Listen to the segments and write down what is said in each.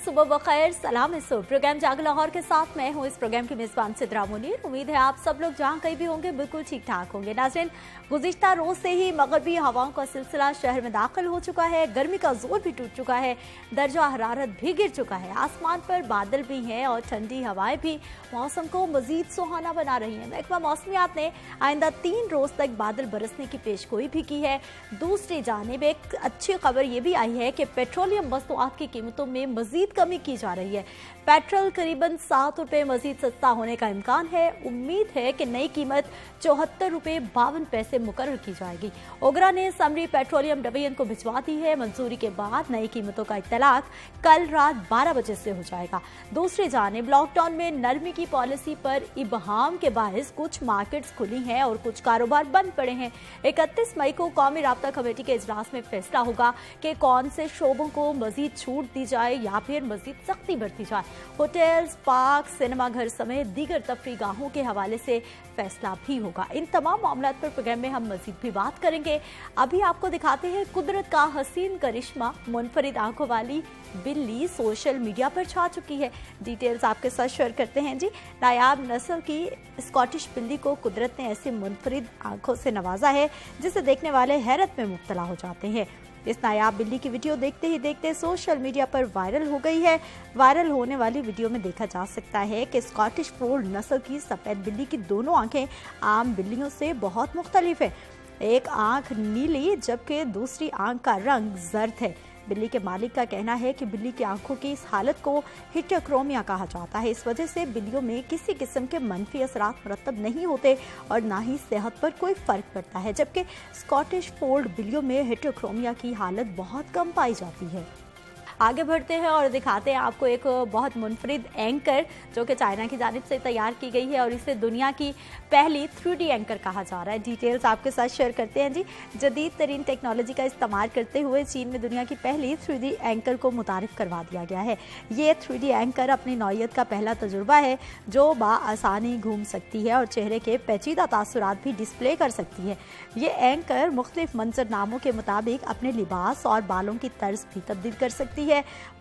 सुबह बखैर, सलाम है सुबह। प्रोग्राम जाग लाहौर के साथ मैं हूँ इस प्रोग्राम की मेजबान सिद्रा मुनीर। उम्मीद है आप सब लोग जहाँ कहीं भी होंगे बिल्कुल ठीक ठाक होंगे। नाज़रीन, गुज़िश्ता रोज से ही मगरबी हवाओं का सिलसिला शहर में दाखिल हो चुका है। गर्मी का जोर भी टूट चुका है, दर्जा हरारत भी गिर चुका है, आसमान पर बादल भी हैं और ठंडी हवाएं भी मौसम को मजीद सुहाना बना रही हैं। महकमा मौसमियात ने आइंदा 3 रोज तक बादल बरसने की पेशगोई भी की है। दूसरी जानिब एक अच्छी खबर ये भी आई है कि पेट्रोलियम मसनूआत की कीमतों में मजीद कमी की जा रही है। पेट्रोल करीबन 7 रुपए मजीद सस्ता होने का इम्कान है। उम्मीद है कि नई कीमत 74 रुपए 52 पैसे मुकर्रर की जाएगी। ओगरा ने समरी पेट्रोलियम डिवीजन को भिजवा दी है। मंजूरी के बाद नई कीमतों का इत्तलाक कल रात 12 बजे से हो जाएगा। दूसरी जानिब लॉकडाउन में नरमी की पॉलिसी पर इबहाम के बायस कुछ मार्केट्स खुली हैं और कुछ कारोबार बंद पड़े हैं। 31 मई को कौमी राब्ता कमेटी के इजलास में फैसला होगा कि कौन से शोबों को मजीद छूट दी जाए या फिर मजीद सख्ती बरती जाए। होटल्स, पार्क, सिनेमा घर समेत दीगर तफरीगाहों के हवाले से फैसला भी होगा। इन तमाम मामलों पर प्रोग्राम में हम मजीद भी बात करेंगे। अभी आपको दिखाते हैं कुदरत का हसीन करिश्मा। मुनफरिद आंखों वाली बिल्ली सोशल मीडिया पर छा चुकी है। डिटेल्स आपके साथ शेयर करते हैं जी। नायाब नस्ल की स्कॉटिश बिल्ली को कुदरत ने ऐसी मुनफरिद आंखों से नवाजा है जिसे देखने वाले हैरत में मुब्तला हो जाते हैं। इस नायाब बिल्ली की वीडियो देखते ही देखते सोशल मीडिया पर वायरल हो गई है। वायरल होने वाली वीडियो में देखा जा सकता है कि स्कॉटिश फोल्ड नस्ल की सफेद बिल्ली की दोनों आंखें आम बिल्लियों से बहुत मुख्तलिफ है। एक आंख नीली जबकि दूसरी आंख का रंग जर्द है। बिल्ली के मालिक का कहना है कि बिल्ली की आंखों की इस हालत को हिटेरोक्रोमिया कहा जाता है। इस वजह से बिल्लियों में किसी किस्म के मनफी असरात मुरतब नहीं होते और ना ही सेहत पर कोई फर्क पड़ता है, जबकि स्कॉटिश फोल्ड बिल्लियों में हिटेरोक्रोमिया की हालत बहुत कम पाई जाती है। आगे बढ़ते हैं और दिखाते हैं आपको एक बहुत मुनफरिद एंकर जो कि चाइना की जानिब से तैयार की गई है और इसे दुनिया की पहली 3D एंकर कहा जा रहा है। डिटेल्स आपके साथ शेयर करते हैं जी। जदीद तरीन टेक्नोलॉजी का इस्तेमाल करते हुए चीन में दुनिया की पहली 3D एंकर को मुतारिफ करवा दिया गया है। ये 3D एंकर अपनी नौइयत का पहला तजुर्बा है जो बाआसानी घूम सकती है और चेहरे के पेचीदा तासुरात भी डिस्प्ले कर सकती है। ये एंकर मुख्तलिफ मंजरनामों के मुताबिक अपने लिबास और बालों की तर्ज भी तब्दील कर सकती है।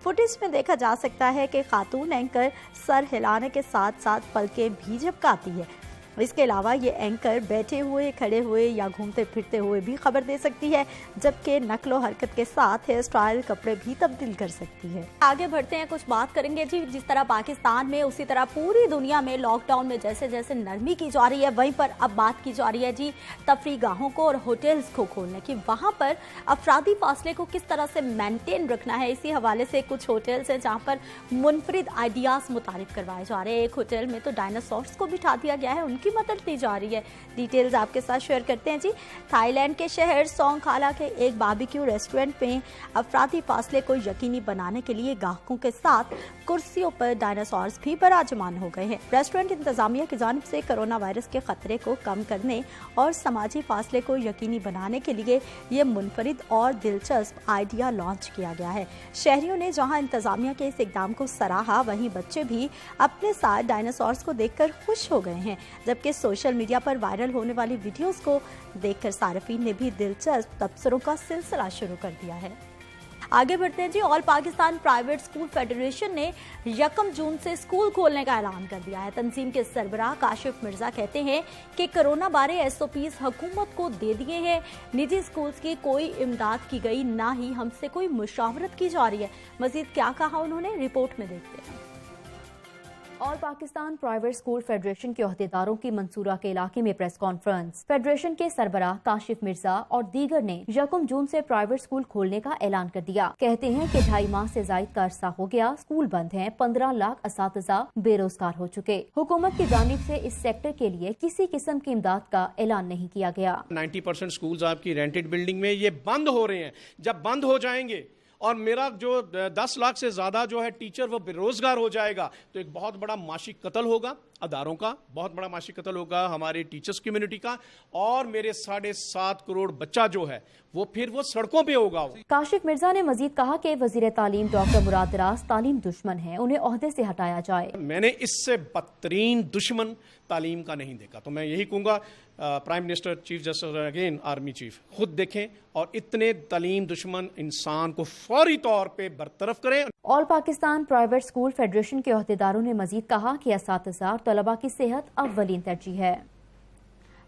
फुटेज में देखा जा सकता है कि खातून एंकर सर हिलाने के साथ साथ पलकें भी झपकाती है। इसके अलावा ये एंकर बैठे हुए, खड़े हुए या घूमते फिरते हुए भी खबर दे सकती है, जबकि नक्लो हरकत के साथ हेयर स्टाइल, कपड़े भी तब्दील कर सकती है। आगे बढ़ते हैं, कुछ बात करेंगे जी। जिस तरह पाकिस्तान में उसी तरह पूरी दुनिया में लॉकडाउन में जैसे जैसे नरमी की जा रही है, वहीं पर अब बात की जा रही है जी तफरीगाहों को और होटल्स को खोलने की। वहाँ पर अफरादी फासले को किस तरह से मेंटेन रखना है, इसी हवाले से कुछ होटल्स हैं जहाँ पर मुनफरिद आइडियाज मुतारिफ करवाए जा रहे हैं। एक होटल में तो डायनासोर्स को बिठा दिया गया है, उनकी मदद ली जा रही है। डिटेल्स आपके साथ शेयर करते हैं जी। थाईलैंड के शहर सोंगखाला के एक बारबेक्यू रेस्टोरेंट में अफरादी फासले को यकीनी बनाने के लिए ग्राहकों के साथ कुर्सियों पर डायनासोर्स भी बराजमान हो गए हैं। रेस्टोरेंट इंतजामिया की जानिब से कोरोना वायरस के खतरे को कम करने और समाजी फासले को यकीनी बनाने के लिए ये मुनफरिद और दिलचस्प आइडिया लॉन्च किया गया है। शहरियों ने जहां इंतजामिया के इस इकदाम को सराहा, वहीं बच्चे भी अपने साथ डायनासोर्स को देखकर खुश हो गए हैं। जबकि सोशल मीडिया पर वायरल होने वाली वीडियोस को देखकर सार्फिन ने भी दिलचस्प तबसरों का सिलसिला शुरू कर दिया है। आगे बढ़ते हैं जी। All Pakistan Private School Federation ने 1 जून से स्कूल खोलने का ऐलान कर दिया है। तंजीम के सरबराह काशिफ मिर्जा कहते हैं कि कोरोना बारे SOPs हुकूमत को दे दिए हैं। निजी स्कूल्स की कोई इमदाद की गई, ना ही हमसे कोई मुशावरत की जा रही है। मजीद क्या कहा उन्होंने, रिपोर्ट में देखते हैं। All Pakistan Private School federation के अहदेदारों की मंसूरा के इलाके में प्रेस कॉन्फ्रेंस। फेडरेशन के सरबराह काशिफ मिर्जा और दीगर ने 1 जून से प्राइवेट स्कूल खोलने का ऐलान कर दिया। कहते हैं कि 2.5 माह से जायद का अरसा हो गया, स्कूल बंद हैं, 15 लाख असातिज़ा बेरोजगार हो चुके। हुकूमत की जानिब से इस सेक्टर के लिए किसी किस्म की इमदाद का ऐलान नहीं किया गया। 90% स्कूल्स आपकी रेंटेड बिल्डिंग में ये बंद हो रहे हैं। जब बंद हो जाएंगे और मेरा जो 10 लाख से ज़्यादा जो है टीचर वो बेरोज़गार हो जाएगा, तो एक बहुत बड़ा माशी कत्ल होगा अदारों का, बहुत बड़ा माशी कत्ल होगा हमारी टीचर्स कम्युनिटी का, और मेरे 7.5 करोड़ बच्चा जो है वो सड़कों पे होगा। काशिफ मिर्जा ने मजीद कहा कि वजीर तालीम डॉक्टर मुराद दराज तालीम दुश्मन है, उन्हें ओहदे से हटाया जाए। मैंने इससे बदतरीन दुश्मन तालीम का नहीं देखा। तो मैं यही कहूँगा prime minister, chief justice, again army chief, खुद देखें और इतने तालीम दुश्मन इंसान को फौरी तौर पे बरतरफ करें। All Pakistan Private School federation के अहदेदारों ने मजीद कहा कि असातिज़ा और तलबा की सेहत अव्वलीन तरजीह है।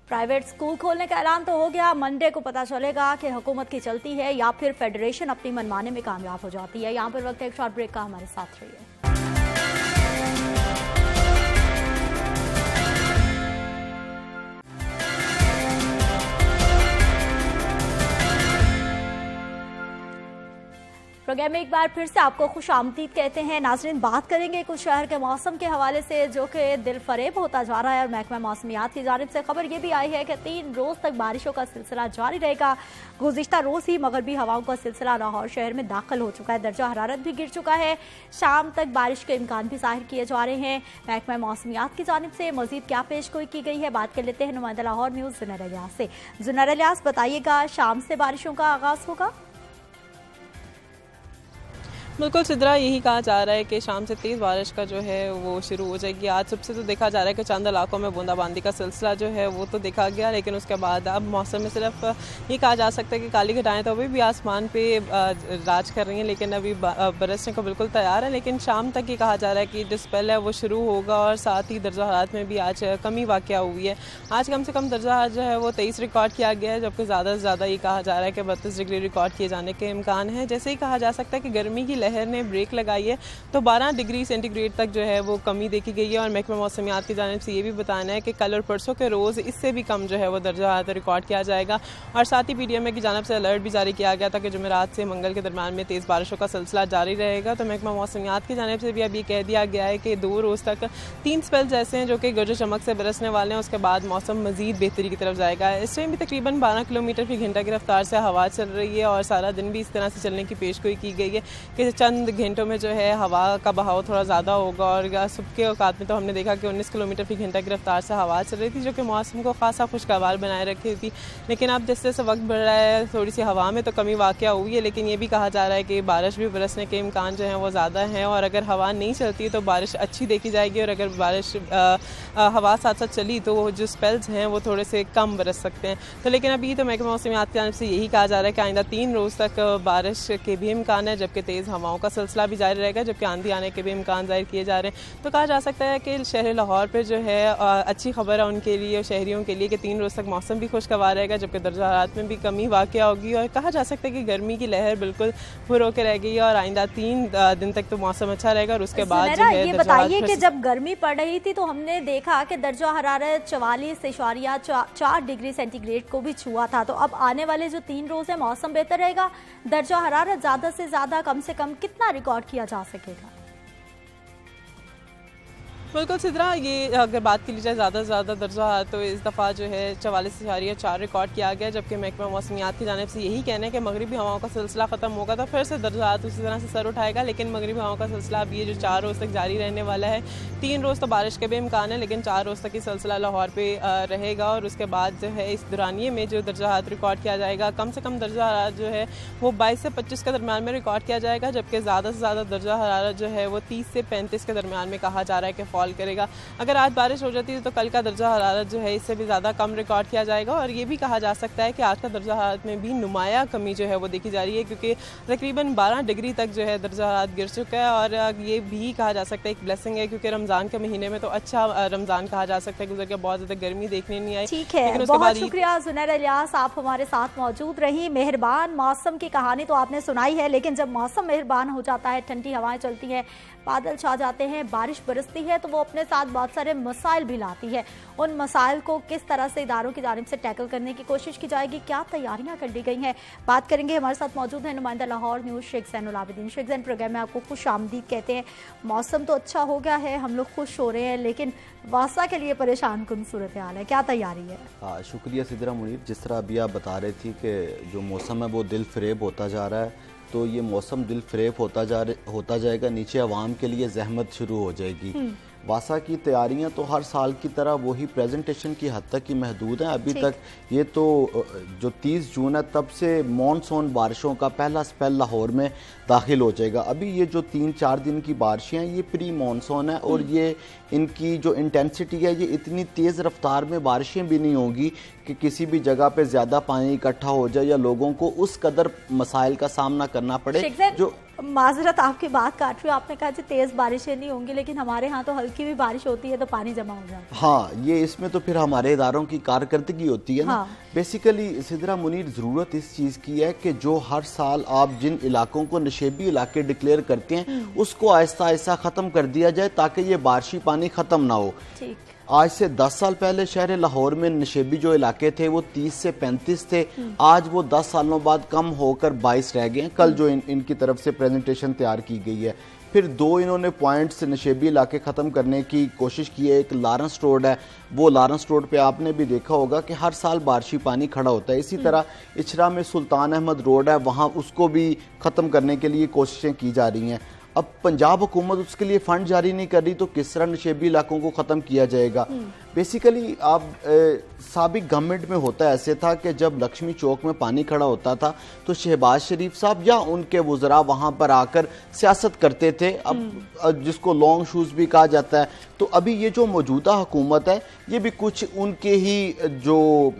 प्राइवेट स्कूल खोलने का ऐलान तो हो गया, मंडे को पता चलेगा कि हुकूमत की चलती है या फिर फेडरेशन अपनी मनमाने में कामयाब हो जाती है। यहाँ पर वक्त एक शॉर्ट ब्रेक का, हमारे साथ रहिए। प्रोग्राम में एक बार फिर से आपको खुश आमदीद कहते हैं। नाज़रीन, बात करेंगे कुछ शहर के मौसम के हवाले से जो कि दिल फरेब होता जा रहा है। और महकमा मौसमियात की जानिब से खबर ये भी आई है कि 3 रोज तक बारिशों का सिलसिला जारी रहेगा। गुज़िश्ता रोज ही मगरबी हवाओं का सिलसिला लाहौर शहर में दाखिल हो चुका है, दर्जा हरारत भी गिर चुका है। शाम तक बारिश के इम्कान भी जाहिर किए जा रहे हैं। महकमा मौसमियात की जानिब से मजीद क्या पेशगोई की गई है, बात कर लेते हैं नुमाइंदा लाहौर न्यूज़ जुनैर इलियास से। जुनैर इलियास, बताइएगा, शाम से बारिशों का आगाज होगा? बिल्कुल सिद्रा, यही कहा जा रहा है कि शाम से तेज़ बारिश का जो है वो शुरू हो जाएगी। आज सबसे तो देखा जा रहा है कि चंद इलाकों में बूंदाबांदी का सिलसिला जो है वो तो देखा गया, लेकिन उसके बाद अब मौसम में सिर्फ ये कहा जा सकता है कि काली घटाएं तो अभी भी आसमान पे राज कर रही हैं, लेकिन अभी बरसने को बिल्कुल तैयार है। लेकिन शाम तक ये कहा जा रहा है कि जो स्पेल है वो शुरू होगा और साथ ही दर्जा हरारत में भी आज कमी वाक़या हुई है। आज कम से कम दर्जा हरारत जो है वो 23 रिकॉर्ड किया गया है, जबकि ज़्यादा से ज़्यादा ये कहा जा रहा है कि 32 डिग्री रिकॉर्ड किए जाने के इम्कान है। जैसे ही कहा जा सकता है कि गर्मी की लहर ने ब्रेक लगाई है तो 12 डिग्री सेंटीग्रेड तक जो है वो कमी देखी गई है। और महकमा मौसमियात की जानिब से ये भी बताना है कि कल और परसों के रोज़ इससे भी कम जो है वो दर्जा हरारत रिकॉर्ड किया जाएगा। और साथ ही PDMA की जानिब से अलर्ट भी जारी किया गया था कि जुमेरात से मंगल के दरमियान में तेज़ बारिशों का सिलसिला जारी रहेगा। तो महकमा मौसमियात की जानिब से भी अब ये कह दिया गया है कि 2 रोज़ तक 3 स्पेल जैसे हैं जो कि गरज चमक से बरसने वाले हैं। उसके बाद मौसम मजीद बेहतरी की तरफ जाएगा। इस टाइम भी तकरीबन 12 किलोमीटर फी घंटा की रफ्तार से हवा चल रही है और सारा दिन भी इस तरह से चलने की पेशगोई की गई है कि चंद घंटों में जो है हवा का बहाव थोड़ा ज़्यादा होगा। और सुबह के औकात में तो हमने देखा कि 19 किलोमीटर फी घंटा की रफ्तार से हवा चल रही थी, जो कि मौसम को खासा खुशगवार बनाए रखी थी। लेकिन अब जैसे जैसे वक्त बढ़ रहा है थोड़ी सी हवा में तो कमी वाक़या हुई है, लेकिन ये भी कहा जा रहा है कि बारिश भी बरसने के इम्कान जो हैं वो ज़्यादा हैं। और अगर हवा नहीं चलती तो बारिश अच्छी देखी जाएगी, और अगर बारिश हवा साथ साथ चली तो जो स्पेल्स हैं वो थोड़े से कम बरस सकते हैं। तो लेकिन अभी तो महकमा मौसमियात की जानिब से यही कहा जा रहा है कि आइंदा 3 रोज़ तक बारिश के भी इम्कान है, जबकि तेज़ हवाओं का सिलसिला भी जारी रहेगा, जबकि आंधी आने के भी इम्कान जाहिर किए जा रहे हैं। तो कहा जा सकता है कि शहर लाहौर पे जो है अच्छी खबर है उनके लिए और शहरियों के लिए कि 3 रोज़ तक मौसम भी खुशगवार रहेगा, जबकि दर्जा हरारत में भी कमी वाक़या होगी। और कहा जा सकता है कि गर्मी की लहर बिल्कुल फुर होकर रह गई है और आइंदा 3 दिन तक तो मौसम अच्छा रहेगा। और उसके बाद जो है ये बताइए कि जब गर्मी पड़ रही थी तो हमने देखा कि दर्जा हरारत 44.4 डिग्री सेंटीग्रेड को भी छुआ था। तो अब आने वाले जो 3 रोज़ है मौसम बेहतर रहेगा, दर्जा हरारत ज़्यादा से ज़्यादा कम से कम कितना रिकॉर्ड किया जा सकेगा? बिल्कुल सिद्रा, ये अगर बात की जाए ज़्यादा से ज़्यादा दर्जा तो इस दफ़ा जो है 44.4 रिकॉर्ड किया गया, जबकि महकमा मौसमियात की जानिब से यही कहना है कि मगरबी हवाओं का सिलसिला ख़त्म होगा तो फिर से दर्जा उसी तरह से सर उठाएगा। लेकिन मगरबी हवाओं का सिलसिला अब ये जो 4 रोज़ तक जारी रहने वाला है। 3 रोज़ तो बारिश के भी इम्कान है, लेकिन 4 रोज़ तक ये सिलसिला लाहौर पर रहेगा। और उसके बाद जो है इस दौरानिए में जो दर्जा रिकॉर्ड किया जाएगा, कम से कम दर्जा हरारत जो है वो 22 से 25 के दरमियान में रिकॉर्ड किया जाएगा, जबकि ज़्यादा से ज़्यादा दर्जा हरारत जो है वो 30 से 35 के दरमियान में कहा जा रहा है कि फॉल करेगा। अगर आज बारिश हो जाती है तो कल का दर्जा हरारत जो है इससे भी ज़्यादा कम रिकॉर्ड किया जाएगा। और ये भी कहा जा सकता है कि आज का दर्जा हरारत में भी नुमाया कमी जो है वो देखी जा रही है, क्योंकि तकरीबन 12 डिग्री तक जो है दर्जा हरारत गिर चुका है। और ये भी कहा जा सकता है एक ब्लेसिंग है, क्योंकि रमज़ान के महीने में तो अच्छा रमज़ान कहा जा सकता है गुजर के, बहुत ज़्यादा गर्मी देखने नहीं आई। ठीक है, बहुत शुक्रिया जुनैर इलियास, आप हमारे साथ मौजूद रही। मेहरबान। मौसम की कहानी तो आपने सुनाई है, लेकिन जब मौसम मेहरबान हो जाता है, ठंडी हवाएं चलती हैं, बादल छा जाते हैं, बारिश बरसती है, तो वो अपने साथ बहुत सारे मसाइल भी लाती है। उन मसाइल को किस तरह से इदारों की जानिब से टैकल करने की कोशिश की जाएगी, क्या तैयारियां कर ली गई हैं, बात करेंगे। हमारे साथ मौजूद है नुमाइंदा लाहौर न्यूज़ शेख ज़ैनुल आबिदीन। शेख ज़ैन, प्रोग्राम में आपको खुश आमदीद कहते हैं। मौसम तो अच्छा हो गया है, हम लोग खुश हो रहे हैं, लेकिन वासा के लिए परेशान कुन सूरत हाल है, क्या तैयारी है? शुक्रिया सिद्रा मुनीर। जिस तरह अभी आप बता रहे थी कि जो मौसम है वो दिल फरेब होता जा रहा है, तो ये मौसम दिल फरेब होता जाएगा, नीचे अवाम के लिए जहमत शुरू हो जाएगी। वासा की तैयारियां तो हर साल की तरह वही प्रेजेंटेशन की हद तक ही महदूद हैं। अभी तक ये तो जो 30 जून है तब से मॉनसून बारिशों का पहला स्पेल लाहौर में दाखिल हो जाएगा। अभी ये जो 3-4 दिन की बारिशें हैं ये प्री मॉनसून है, और ये इनकी जो इंटेंसिटी है ये इतनी तेज़ रफ्तार में बारिशें भी नहीं होगी कि किसी भी जगह पे ज़्यादा पानी इकट्ठा हो जाए या लोगों को उस कदर मसाइल का सामना करना पड़े। जो माजरत आपकी बात काट रही हूँ, आपने कहा कि तेज बारिशें नहीं होंगी, लेकिन हमारे यहाँ तो हल्की भी बारिश होती है तो पानी जमा हो जाता है। हाँ, ये इसमें तो फिर हमारे इदारों की कारकर्दगी होती है ना। हाँ। बेसिकली सिदरा मुनीर, ज़रूरत इस चीज़ की है कि जो हर साल आप जिन इलाकों को नशेबी इलाके डिक्लेयर करते हैं उसको आहिस्ता आहिस्ता ख़त्म कर दिया जाए ताकि ये बारिशी पानी ख़त्म ना हो। ठीक। आज से 10 साल पहले शहर लाहौर में नशेबी जो इलाके थे वो 30 से 35 थे, आज वो 10 सालों बाद कम होकर 22 रह गए हैं। कल जो इनकी तरफ से प्रेजेंटेशन तैयार की गई है, फिर 2 इन्होंने पॉइंट्स नशेबी इलाके ख़त्म करने की कोशिश की है। एक लॉरेंस रोड है, वो लॉरेंस रोड पे आपने भी देखा होगा कि हर साल बारिशी पानी खड़ा होता है। इसी तरह इचरा में सुल्तान अहमद रोड है, वहाँ उसको भी ख़त्म करने के लिए कोशिशें की जा रही हैं। अब पंजाब हुकूमत उसके लिए फंड जारी नहीं कर रही तो किस तरह नशेबी इलाकों को ख़त्म किया जाएगा। बेसिकली आप साबिक गवर्नमेंट में होता ऐसे था कि जब लक्ष्मी चौक में पानी खड़ा होता था तो शहबाज शरीफ साहब या उनके वुज़रा वहाँ पर आकर सियासत करते थे, अब जिसको लॉन्ग शूज़ भी कहा जाता है। तो अभी ये जो मौजूदा हुकूमत है ये भी कुछ उनके ही जो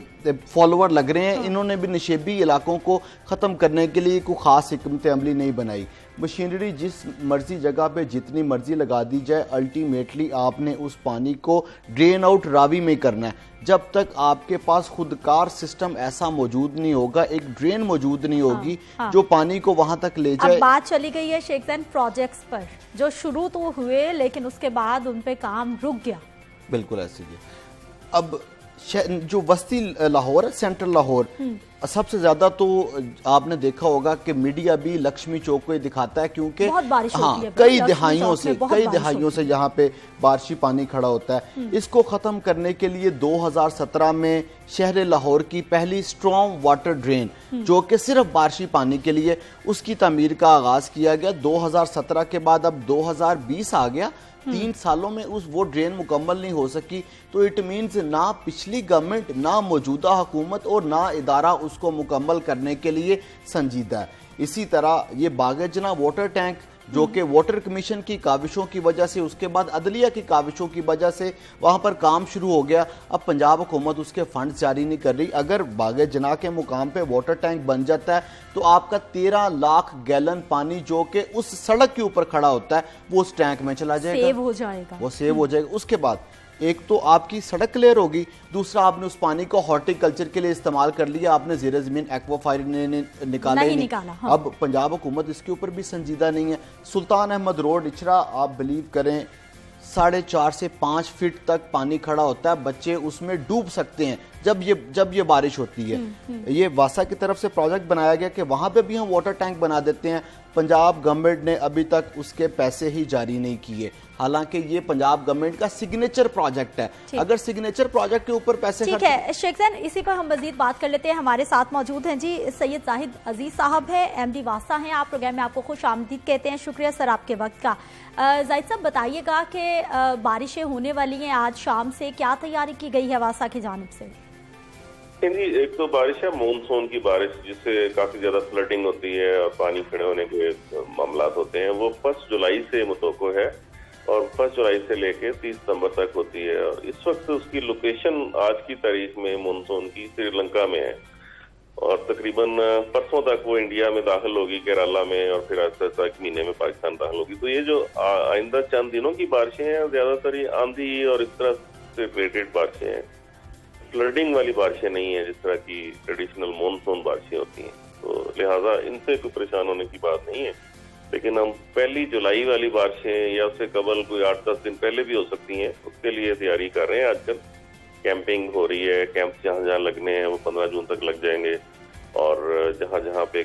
फॉलोअर लग रहे हैं, इन्होंने भी नशेबी इलाकों को ख़त्म करने के लिए कोई ख़ास हिकमत अमली नहीं बनाई। मशीनरी जिस मर्जी जगह पे जितनी मर्जी लगा दी जाए, अल्टीमेटली आपने उस पानी को ड्रेन आउट रावी में करना है। जब तक आपके पास खुदकार सिस्टम ऐसा मौजूद नहीं होगा, एक ड्रेन मौजूद नहीं होगी जो पानी को वहां तक ले जाए। अब बात चली गई है शेख ज़ैन प्रोजेक्ट्स पर, जो शुरू तो हुए लेकिन उसके बाद उन पे काम रुक गया। बिल्कुल ऐसे ही। अब जो वस्ती लाहौर है, सेंट्रल लाहौर, सबसे ज्यादा तो आपने देखा होगा कि मीडिया भी लक्ष्मी चौक को ही दिखाता है क्योंकि बहुत बारिश होती है, कई दहाइयों से यहाँ पे बारिशी पानी खड़ा होता है। इसको खत्म करने के लिए 2017 में शहर लाहौर की पहली स्ट्रॉन्ग वाटर ड्रेन जो कि सिर्फ बारिशी पानी के लिए, उसकी तामीर का आगाज किया गया 2017 के बाद। अब 2020 आ गया, 3 सालों में वो ड्रेन मुकम्मल नहीं हो सकी। तो इट मीन्स ना पिछली गवर्नमेंट, ना मौजूदा हुकूमत और ना इदारा उसको मुकम्मल करने के लिए संजीदा है। इसी तरह ये बागेजना वाटर टैंक जो कि वाटर कमीशन की काविशों की वजह से, उसके बाद अदलिया की काविशों की वजह से वहाँ पर काम शुरू हो गया। अब पंजाब हुकूमत उसके फंड जारी नहीं कर रही। अगर बागेजना के मुकाम पे वाटर टैंक बन जाता है तो आपका 13 लाख गैलन पानी जो कि उस सड़क के ऊपर खड़ा होता है वो उस टैंक में चला जाएगा, सेव हो जाएगा, वो सेव हो जाएगा। उसके बाद एक तो आपकी सड़क क्लियर होगी, दूसरा आपने उस पानी को हॉर्टिकल्चर के लिए इस्तेमाल कर लिया, आपने ज़ेरे ज़मीन एक्वाफायर ने निकाला ही नहीं। हाँ। अब पंजाब हुकूमत इसके ऊपर भी संजीदा नहीं है। सुल्तान अहमद रोड इचरा, आप बिलीव करें 4.5 से 5 फीट तक पानी खड़ा होता है, बच्चे उसमें डूब सकते हैं जब ये बारिश होती है। ये वासा की तरफ से प्रोजेक्ट बनाया गया कि वहां पे भी हम वाटर टैंक बना देते हैं। पंजाब गवर्नमेंट ने अभी तक उसके पैसे ही जारी नहीं किए, हालांकि ये पंजाब गवर्नमेंट का सिग्नेचर प्रोजेक्ट है। अगर सिग्नेचर प्रोजेक्ट के ऊपर पैसे ठीक है शेख ज़ैन, इसी पर हम मजीद बात कर लेते हैं। हमारे साथ मौजूद हैं जी सैयद जाहिद अजीज साहब है, MD वासा हैं। आप प्रोग्राम में आपको खुश आमदीद कहते हैं, शुक्रिया सर आपके वक्त का। जाहिद साहब बताइएगा कि बारिशें होने वाली हैं आज शाम से, क्या तैयारी की गई है वासा की जानिब से? जी, एक तो बारिश है मानसून की बारिश, जिससे काफी ज्यादा फ्लडिंग होती है और पानी खड़े होने के मामला होते हैं। वो 1 जुलाई से मुतवक्को है और 1 जुलाई से लेकर 30 सितंबर तक होती है। और इस वक्त उसकी लोकेशन आज की तारीख में मानसून की श्रीलंका में है और तकरीबन परसों तक वो इंडिया में दाखिल होगी, केरला में, और फिर आहिस्ता आहिस्ता एक महीने में पाकिस्तान दाखिल होगी। तो ये जो आइंदा चंद दिनों की बारिशें हैं ज्यादातर ये आंधी और इस तरह से रिलेटेड बारिशें हैं, फ्लडिंग वाली बारिशें नहीं है जिस तरह की ट्रेडिशनल मानसून बारिशें होती हैं। तो लिहाजा इनसे कोई परेशान होने की बात नहीं है। लेकिन हम 1 जुलाई वाली बारिशें या उससे कबल कोई 8-10 दिन पहले भी हो सकती हैं, उसके लिए तैयारी कर रहे हैं। आजकल कैंपिंग हो रही है, कैंप जहाँ जहाँ लगने हैं वो 15 जून तक लग जाएंगे। और जहाँ जहाँ पे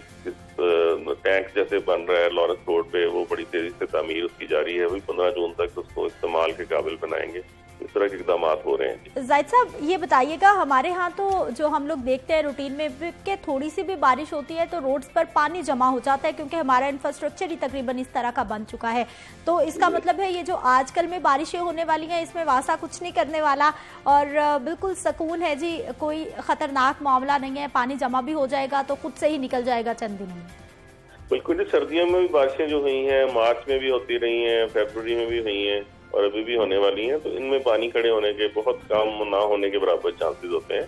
टैंक जैसे बन रहा है लॉरेंस रोड पे, वो बड़ी तेजी से तामीर उसकी जारी है, वही 15 जून तक उसको इस्तेमाल के काबिल बनाएंगे। इस तरह के इकदाम हो रहे हैं। जाहिद साहब ये बताइएगा, हमारे यहाँ तो जो हम लोग देखते हैं रूटीन में कि थोड़ी सी भी बारिश होती है तो रोड्स पर पानी जमा हो जाता है, क्योंकि हमारा इंफ्रास्ट्रक्चर ही तकरीबन इस तरह का बन चुका है। तो इसका मतलब है ये जो आजकल में बारिशें होने वाली हैं इसमें वासा कुछ नहीं करने वाला और बिल्कुल सुकून है जी, कोई खतरनाक मामला नहीं है, पानी जमा भी हो जाएगा तो खुद से ही निकल जाएगा चंद दिनों में। बिल्कुल जी, सर्दियों में भी बारिशें जो हुई हैं, मार्च में भी होती रही हैं, फरवरी में भी हुई हैं और अभी भी होने वाली हैं, तो इनमें पानी खड़े होने के बहुत कम ना होने के बराबर चांसेस होते हैं।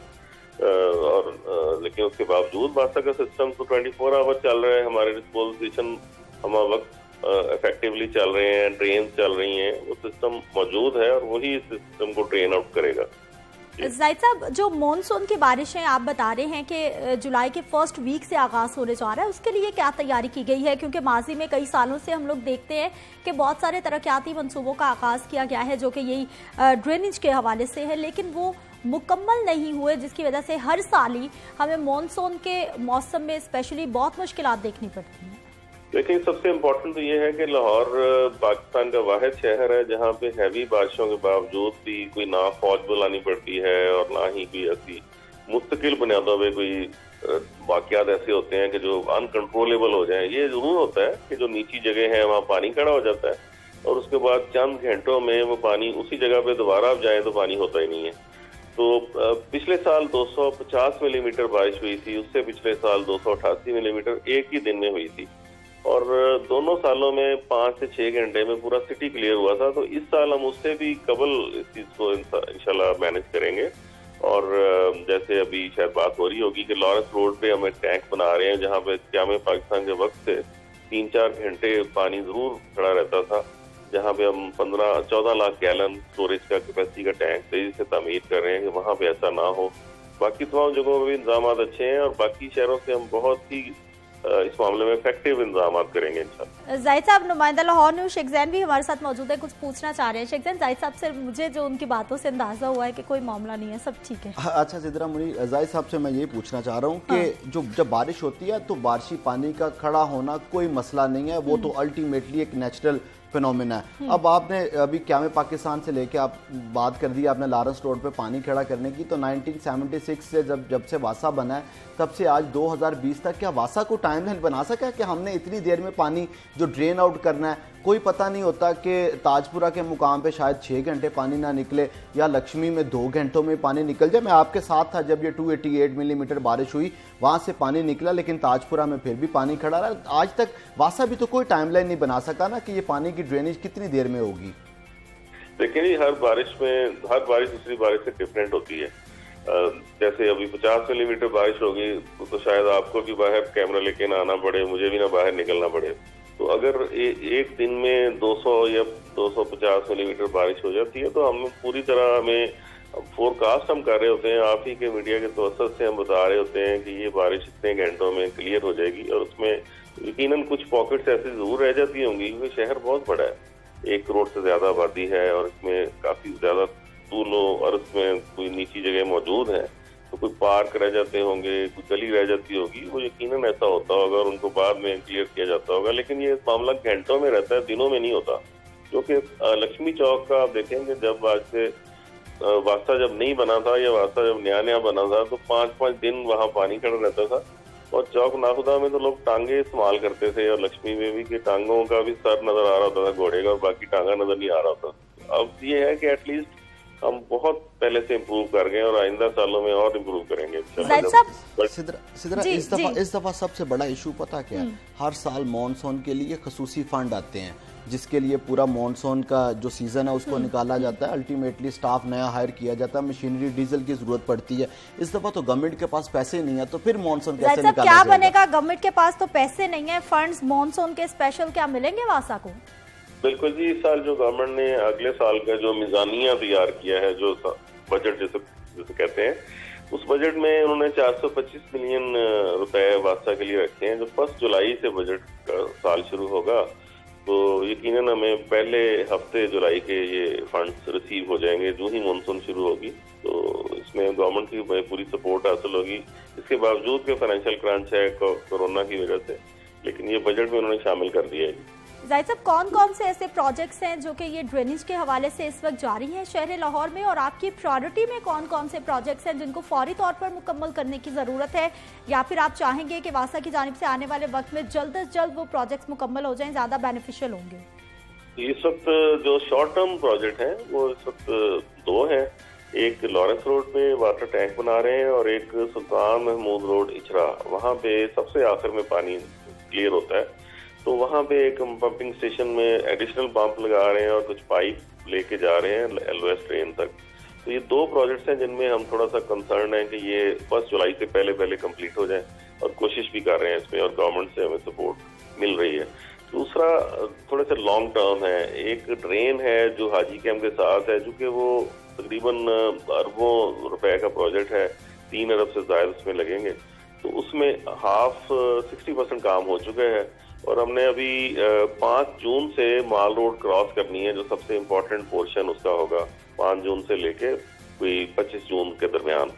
लेकिन उसके बावजूद वासा का सिस्टम तो 24 आवर चल रहा है। हमारे डिस्पोजिशन हम वक्त इफेक्टिवली चल रहे हैं, ट्रेन चल रही हैं, वो सिस्टम मौजूद है और वही इस सिस्टम को ड्रेन आउट करेगा। जाहिद साहब, जो मॉनसून की बारिशें आप बता रहे हैं कि जुलाई के फर्स्ट वीक से आगाज होने जा रहा है, उसके लिए क्या तैयारी की गई है? क्योंकि माजी में कई सालों से हम लोग देखते हैं कि बहुत सारे तरक्याती मंसूबों का आगाज किया गया है जो कि यही ड्रेनेज के हवाले से है, लेकिन वो मुकम्मल नहीं हुए, जिसकी वजह से हर साल ही हमें मॉनसून के मौसम में स्पेशली बहुत मुश्किलात देखनी पड़ती हैं। लेकिन सबसे इम्पोर्टेंट तो ये है कि लाहौर पाकिस्तान का वाहिद शहर है जहाँ पे हैवी बारिशों के बावजूद भी कोई ना फौज बुलानी पड़ती है और ना ही कोई ऐसी मुस्तकिल बुनियादों पे कोई वाकयात ऐसे होते हैं कि जो अनकंट्रोलेबल हो जाएं। ये जरूर होता है कि जो नीची जगह है वहाँ पानी खड़ा हो जाता है और उसके बाद चंद घंटों में वो पानी उसी जगह पे दोबारा आप जाएं तो पानी होता ही नहीं है। तो पिछले साल 250 मिलीमीटर बारिश हुई थी, उससे पिछले साल 288 मिलीमीटर एक ही दिन में हुई थी और दोनों सालों में 5 से 6 घंटे में पूरा सिटी क्लियर हुआ था। तो इस साल हम उससे भी कबल इस चीज को इंशाल्लाह मैनेज करेंगे और जैसे अभी शायद बात हो रही होगी कि लॉरेंस रोड पे हम एक टैंक बना रहे हैं जहाँ पे क़याम पाकिस्तान के वक्त से 3-4 घंटे पानी जरूर खड़ा रहता था, जहाँ पे हम 14 लाख गैलन स्टोरेज का कैपेसिटी का टैंक तेजी से तामीर कर रहे हैं कि वहाँ पे ऐसा ना हो। बाकी तमाम जगहों पर भी इंतजाम अच्छे हैं और बाकी शहरों से हम बहुत ही इस मामले में इफेक्टिव इंतजाम करेंगे इंशाल्लाह। जाहिद साहब, नुमाइंदा लाहौर न्यूज़ शेख जैन भी हमारे साथ मौजूद है, कुछ पूछना चाह रहे हैं। शेख जैन, जाहिद साहब से मुझे जो उनकी बातों से अंदाजा हुआ है कि कोई मामला नहीं है, सब ठीक है। अच्छा सिद्रा मुनीर, जाहिद साहब से मैं ये पूछना चाह रहा हूँ कि जब बारिश होती है तो बारिशी पानी का खड़ा होना कोई मसला नहीं है, वो तो अल्टीमेटली एक नेचुरल फिनोमिना है। अब आपने अभी क़याम पाकिस्तान से लेके आप बात कर दी आपने लॉरेंस रोड पे पानी खड़ा करने की, तो 1976 से जब से वासा बना है तब से आज 2020 तक क्या वासा को टाइमलाइन बना सका कि हमने इतनी देर में पानी जो ड्रेन आउट करना है? कोई पता नहीं होता कि ताजपुरा के मुकाम पे शायद 6 घंटे पानी ना निकले या लक्ष्मी में 2 घंटों में पानी निकल जाए। मैं आपके साथ था जब ये 288 मिलीमीटर बारिश हुई, वहां से पानी निकला, लेकिन ताजपुरा में फिर भी पानी खड़ा रहा। आज तक वासा भी तो कोई टाइमलाइन नहीं बना सका ना कि ये पानी की ड्रेनेज कितनी देर में होगी। देखिए, हर बारिश दूसरी बारिश से डिफरेंट होती है। जैसे अभी 50 मिलीमीटर बारिश होगी तो शायद आपको भी बाहर कैमरा लेके ना आना पड़े, मुझे भी ना बाहर निकलना पड़े। तो अगर एक दिन में 200 या 250 मिलीमीटर बारिश हो जाती है तो हम पूरी तरह हमें फोरकास्ट हम कर रहे होते हैं, आप ही के मीडिया के तवज्जुह से हम बता रहे होते हैं कि ये बारिश इतने घंटों में क्लियर हो जाएगी और उसमें यकीनन कुछ पॉकेट्स ऐसी जरूर रह जाती होंगी क्योंकि शहर बहुत बड़ा है, 1 करोड़ से ज्यादा आबादी है और इसमें काफी ज्यादा तूलो और उसमें कोई नीची जगह मौजूद है, तो कोई पार्क रह जाते होंगे, कोई गली रह जाती होगी, वो यकीनन ऐसा होता होगा और उनको बाद में क्लियर किया जाता होगा। लेकिन ये मामला घंटों में रहता है, दिनों में नहीं होता। क्योंकि लक्ष्मी चौक का आप देखेंगे, जब आज से वास्ता जब नहीं बना था या वास्ता जब नया बना था तो 5-5 दिन वहाँ पानी खड़ा रहता था और चौक नाखुदा में तो लोग टांगे इस्तेमाल करते थे और लक्ष्मी में भी कि टांगों का भी सर नजर आ रहा होता था घोड़े का और बाकी टांगा नजर नहीं आ रहा होता। अब ये है कि एटलीस्ट हम बहुत पहले से इम्प्रूव कर गए और आइंदा सालों में और इम्प्रूव करेंगे। सिद्रा इस दफा सबसे बड़ा इशू पता क्या है? हर साल मॉनसून के लिए खसूसी फंड आते हैं जिसके लिए पूरा मॉनसून का जो सीजन है उसको निकाला जाता है, अल्टीमेटली स्टाफ नया हायर किया जाता है, मशीनरी डीजल की जरूरत पड़ती है। इस दफा तो गवर्नमेंट के पास पैसे नहीं है, तो फिर मॉनसून कैसे निकाला क्या जाएगा? बनेगा? गवर्नमेंट के पास तो पैसे नहीं है, फंड्स मॉनसून के स्पेशल क्या मिलेंगे वासा को? बिल्कुल जी, इस साल जो गवर्नमेंट ने अगले साल का जो मिजानिया तैयार किया है, जो बजट जिसे कहते हैं, उस बजट में उन्होंने 425 मिलियन रुपए वास्ता के लिए रखे हैं। जो 1 जुलाई से बजट का साल शुरू होगा तो यकीनन हमें पहले हफ्ते जुलाई के ये फंड्स रिसीव हो जाएंगे जो ही मानसून शुरू होगी। तो इसमें गवर्नमेंट की पूरी सपोर्ट हासिल होगी। इसके बावजूद के फाइनेंशियल क्रंच है कोरोना की वजह से, लेकिन ये बजट में उन्होंने शामिल कर दिया है। जाहिद साहब, कौन कौन से ऐसे प्रोजेक्ट्स हैं जो कि ये ड्रेनेज के हवाले से इस वक्त जारी हैं शहर लाहौर में, और आपकी प्रायोरिटी में कौन कौन से प्रोजेक्ट्स हैं जिनको फौरी तौर पर मुकम्मल करने की ज़रूरत है, या फिर आप चाहेंगे कि वासा की जानिब से आने वाले वक्त में जल्द से जल्द वो प्रोजेक्ट्स मुकम्मल हो जाएं, ज़्यादा बेनिफिशियल होंगे? इस वक्त जो शॉर्ट टर्म प्रोजेक्ट हैं वो इस वक्त 2 हैं। एक लॉरेंस रोड पे वाटर टैंक बना रहे हैं और एक सुल्तान महमूद रोड इचरा, वहाँ पे सबसे आखिर में पानी क्लियर होता है, तो वहाँ पे एक पंपिंग स्टेशन में एडिशनल पंप लगा रहे हैं और कुछ पाइप लेके जा रहे हैं LOS ट्रेन तक। तो ये 2 प्रोजेक्ट्स हैं जिनमें हम थोड़ा सा कंसर्न है कि ये 1 जुलाई से पहले कंप्लीट हो जाए और कोशिश भी कर रहे हैं इसमें और गवर्नमेंट से हमें सपोर्ट मिल रही है। दूसरा थोड़े से लॉन्ग टर्म है, एक ड्रेन है जो हाजी कैंप के साथ है, जो कि वो तकरीबन अरबों रुपए का प्रोजेक्ट है, 3 अरब से ज्यादा उसमें लगेंगे। तो उसमें 60% काम हो चुका है और हमने अभी 5 जून से माल रोड क्रॉस करनी है, जो सबसे इम्पोर्टेंट पोर्शन उसका होगा 5 जून से लेके कोई 25 जून के दरमियान।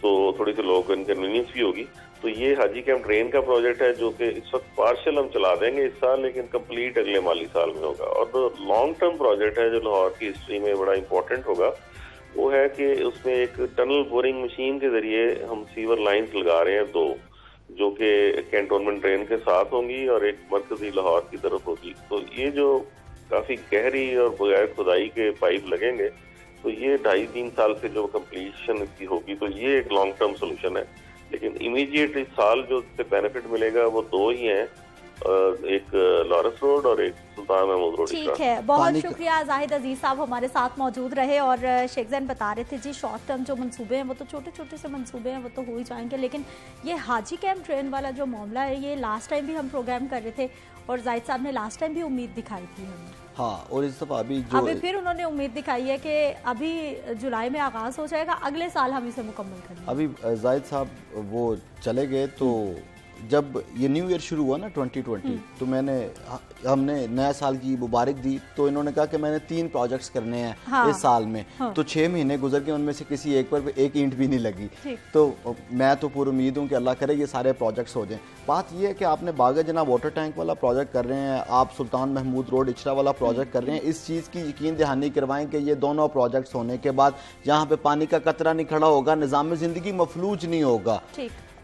तो थोड़ी सी लोगों को इनकन्वीनियंस भी होगी। तो ये हाजी कैंप ड्रेन का प्रोजेक्ट है जो कि इस वक्त पार्शियल हम चला देंगे इस साल, लेकिन कंप्लीट अगले माली साल में होगा। और जो लॉन्ग टर्म प्रोजेक्ट है जो लाहौर की हिस्ट्री में बड़ा इंपॉर्टेंट होगा, वो है कि उसमें एक टनल बोरिंग मशीन के जरिए हम सीवर लाइंस लगा रहे हैं 2, जो कि कैंटोनमेंट ड्रेन के साथ होंगी और एक मरकजी लाहौर की तरफ होगी। तो ये जो काफी गहरी और बगैर खुदाई के पाइप लगेंगे, तो ये 2.5-3 साल से जो कम्प्लीशन इसकी होगी, तो ये एक लॉन्ग टर्म सोल्यूशन है। लेकिन इमीडिएट इस साल जो इससे बेनिफिट मिलेगा वो 2 ही हैं, एक लॉरेंस रोड और एक सुल्तान महमूद रोड। ठीक है, बहुत शुक्रिया जाहिद अजीज साहब हमारे साथ मौजूद रहे। और शेख जैन बता रहे थे जी शॉर्ट टर्म जो मंसूबे हैं वो तो छोटे छोटे से मंसूबे हैं, वो तो हो ही जाएंगे, लेकिन ये हाजी कैंप ट्रेन वाला जो मामला है, ये लास्ट टाइम भी हम प्रोग्राम कर रहे थे और जाहिद साहब ने लास्ट टाइम भी उम्मीद दिखाई थी हमें। हाँ, और इस दफा अभी फिर उन्होंने उम्मीद दिखाई है कि अभी जुलाई में आगाज हो जाएगा, अगले साल हम इसे मुकम्मल करेंगे। अभी जाहिद साहब वो चले गए, तो जब ये न्यू ईयर शुरू हुआ ना 2020, तो हमने नया साल की मुबारक दी। तो इन्होंने कहा कि मैंने 3 प्रोजेक्ट्स करने हैं इस साल में। तो 6 महीने गुजर गए, उनमें से किसी एक पर एक ईंट भी नहीं लगी। तो मैं तो पूरी उम्मीद हूँ कि अल्लाह करे ये सारे प्रोजेक्ट्स हो जाएं। बात ये है कि आपने बागा जना वाटर टैंक वाला प्रोजेक्ट कर रहे हैं, आप सुल्तान महमूद रोड इचरा वाला प्रोजेक्ट कर रहे हैं। इस चीज़ की यकीन दहानी करवाएं कि ये दोनों प्रोजेक्ट्स होने के बाद यहाँ पे पानी का कतरा नहीं खड़ा होगा, निज़ाम ज़िंदगी मफलूज नहीं होगा।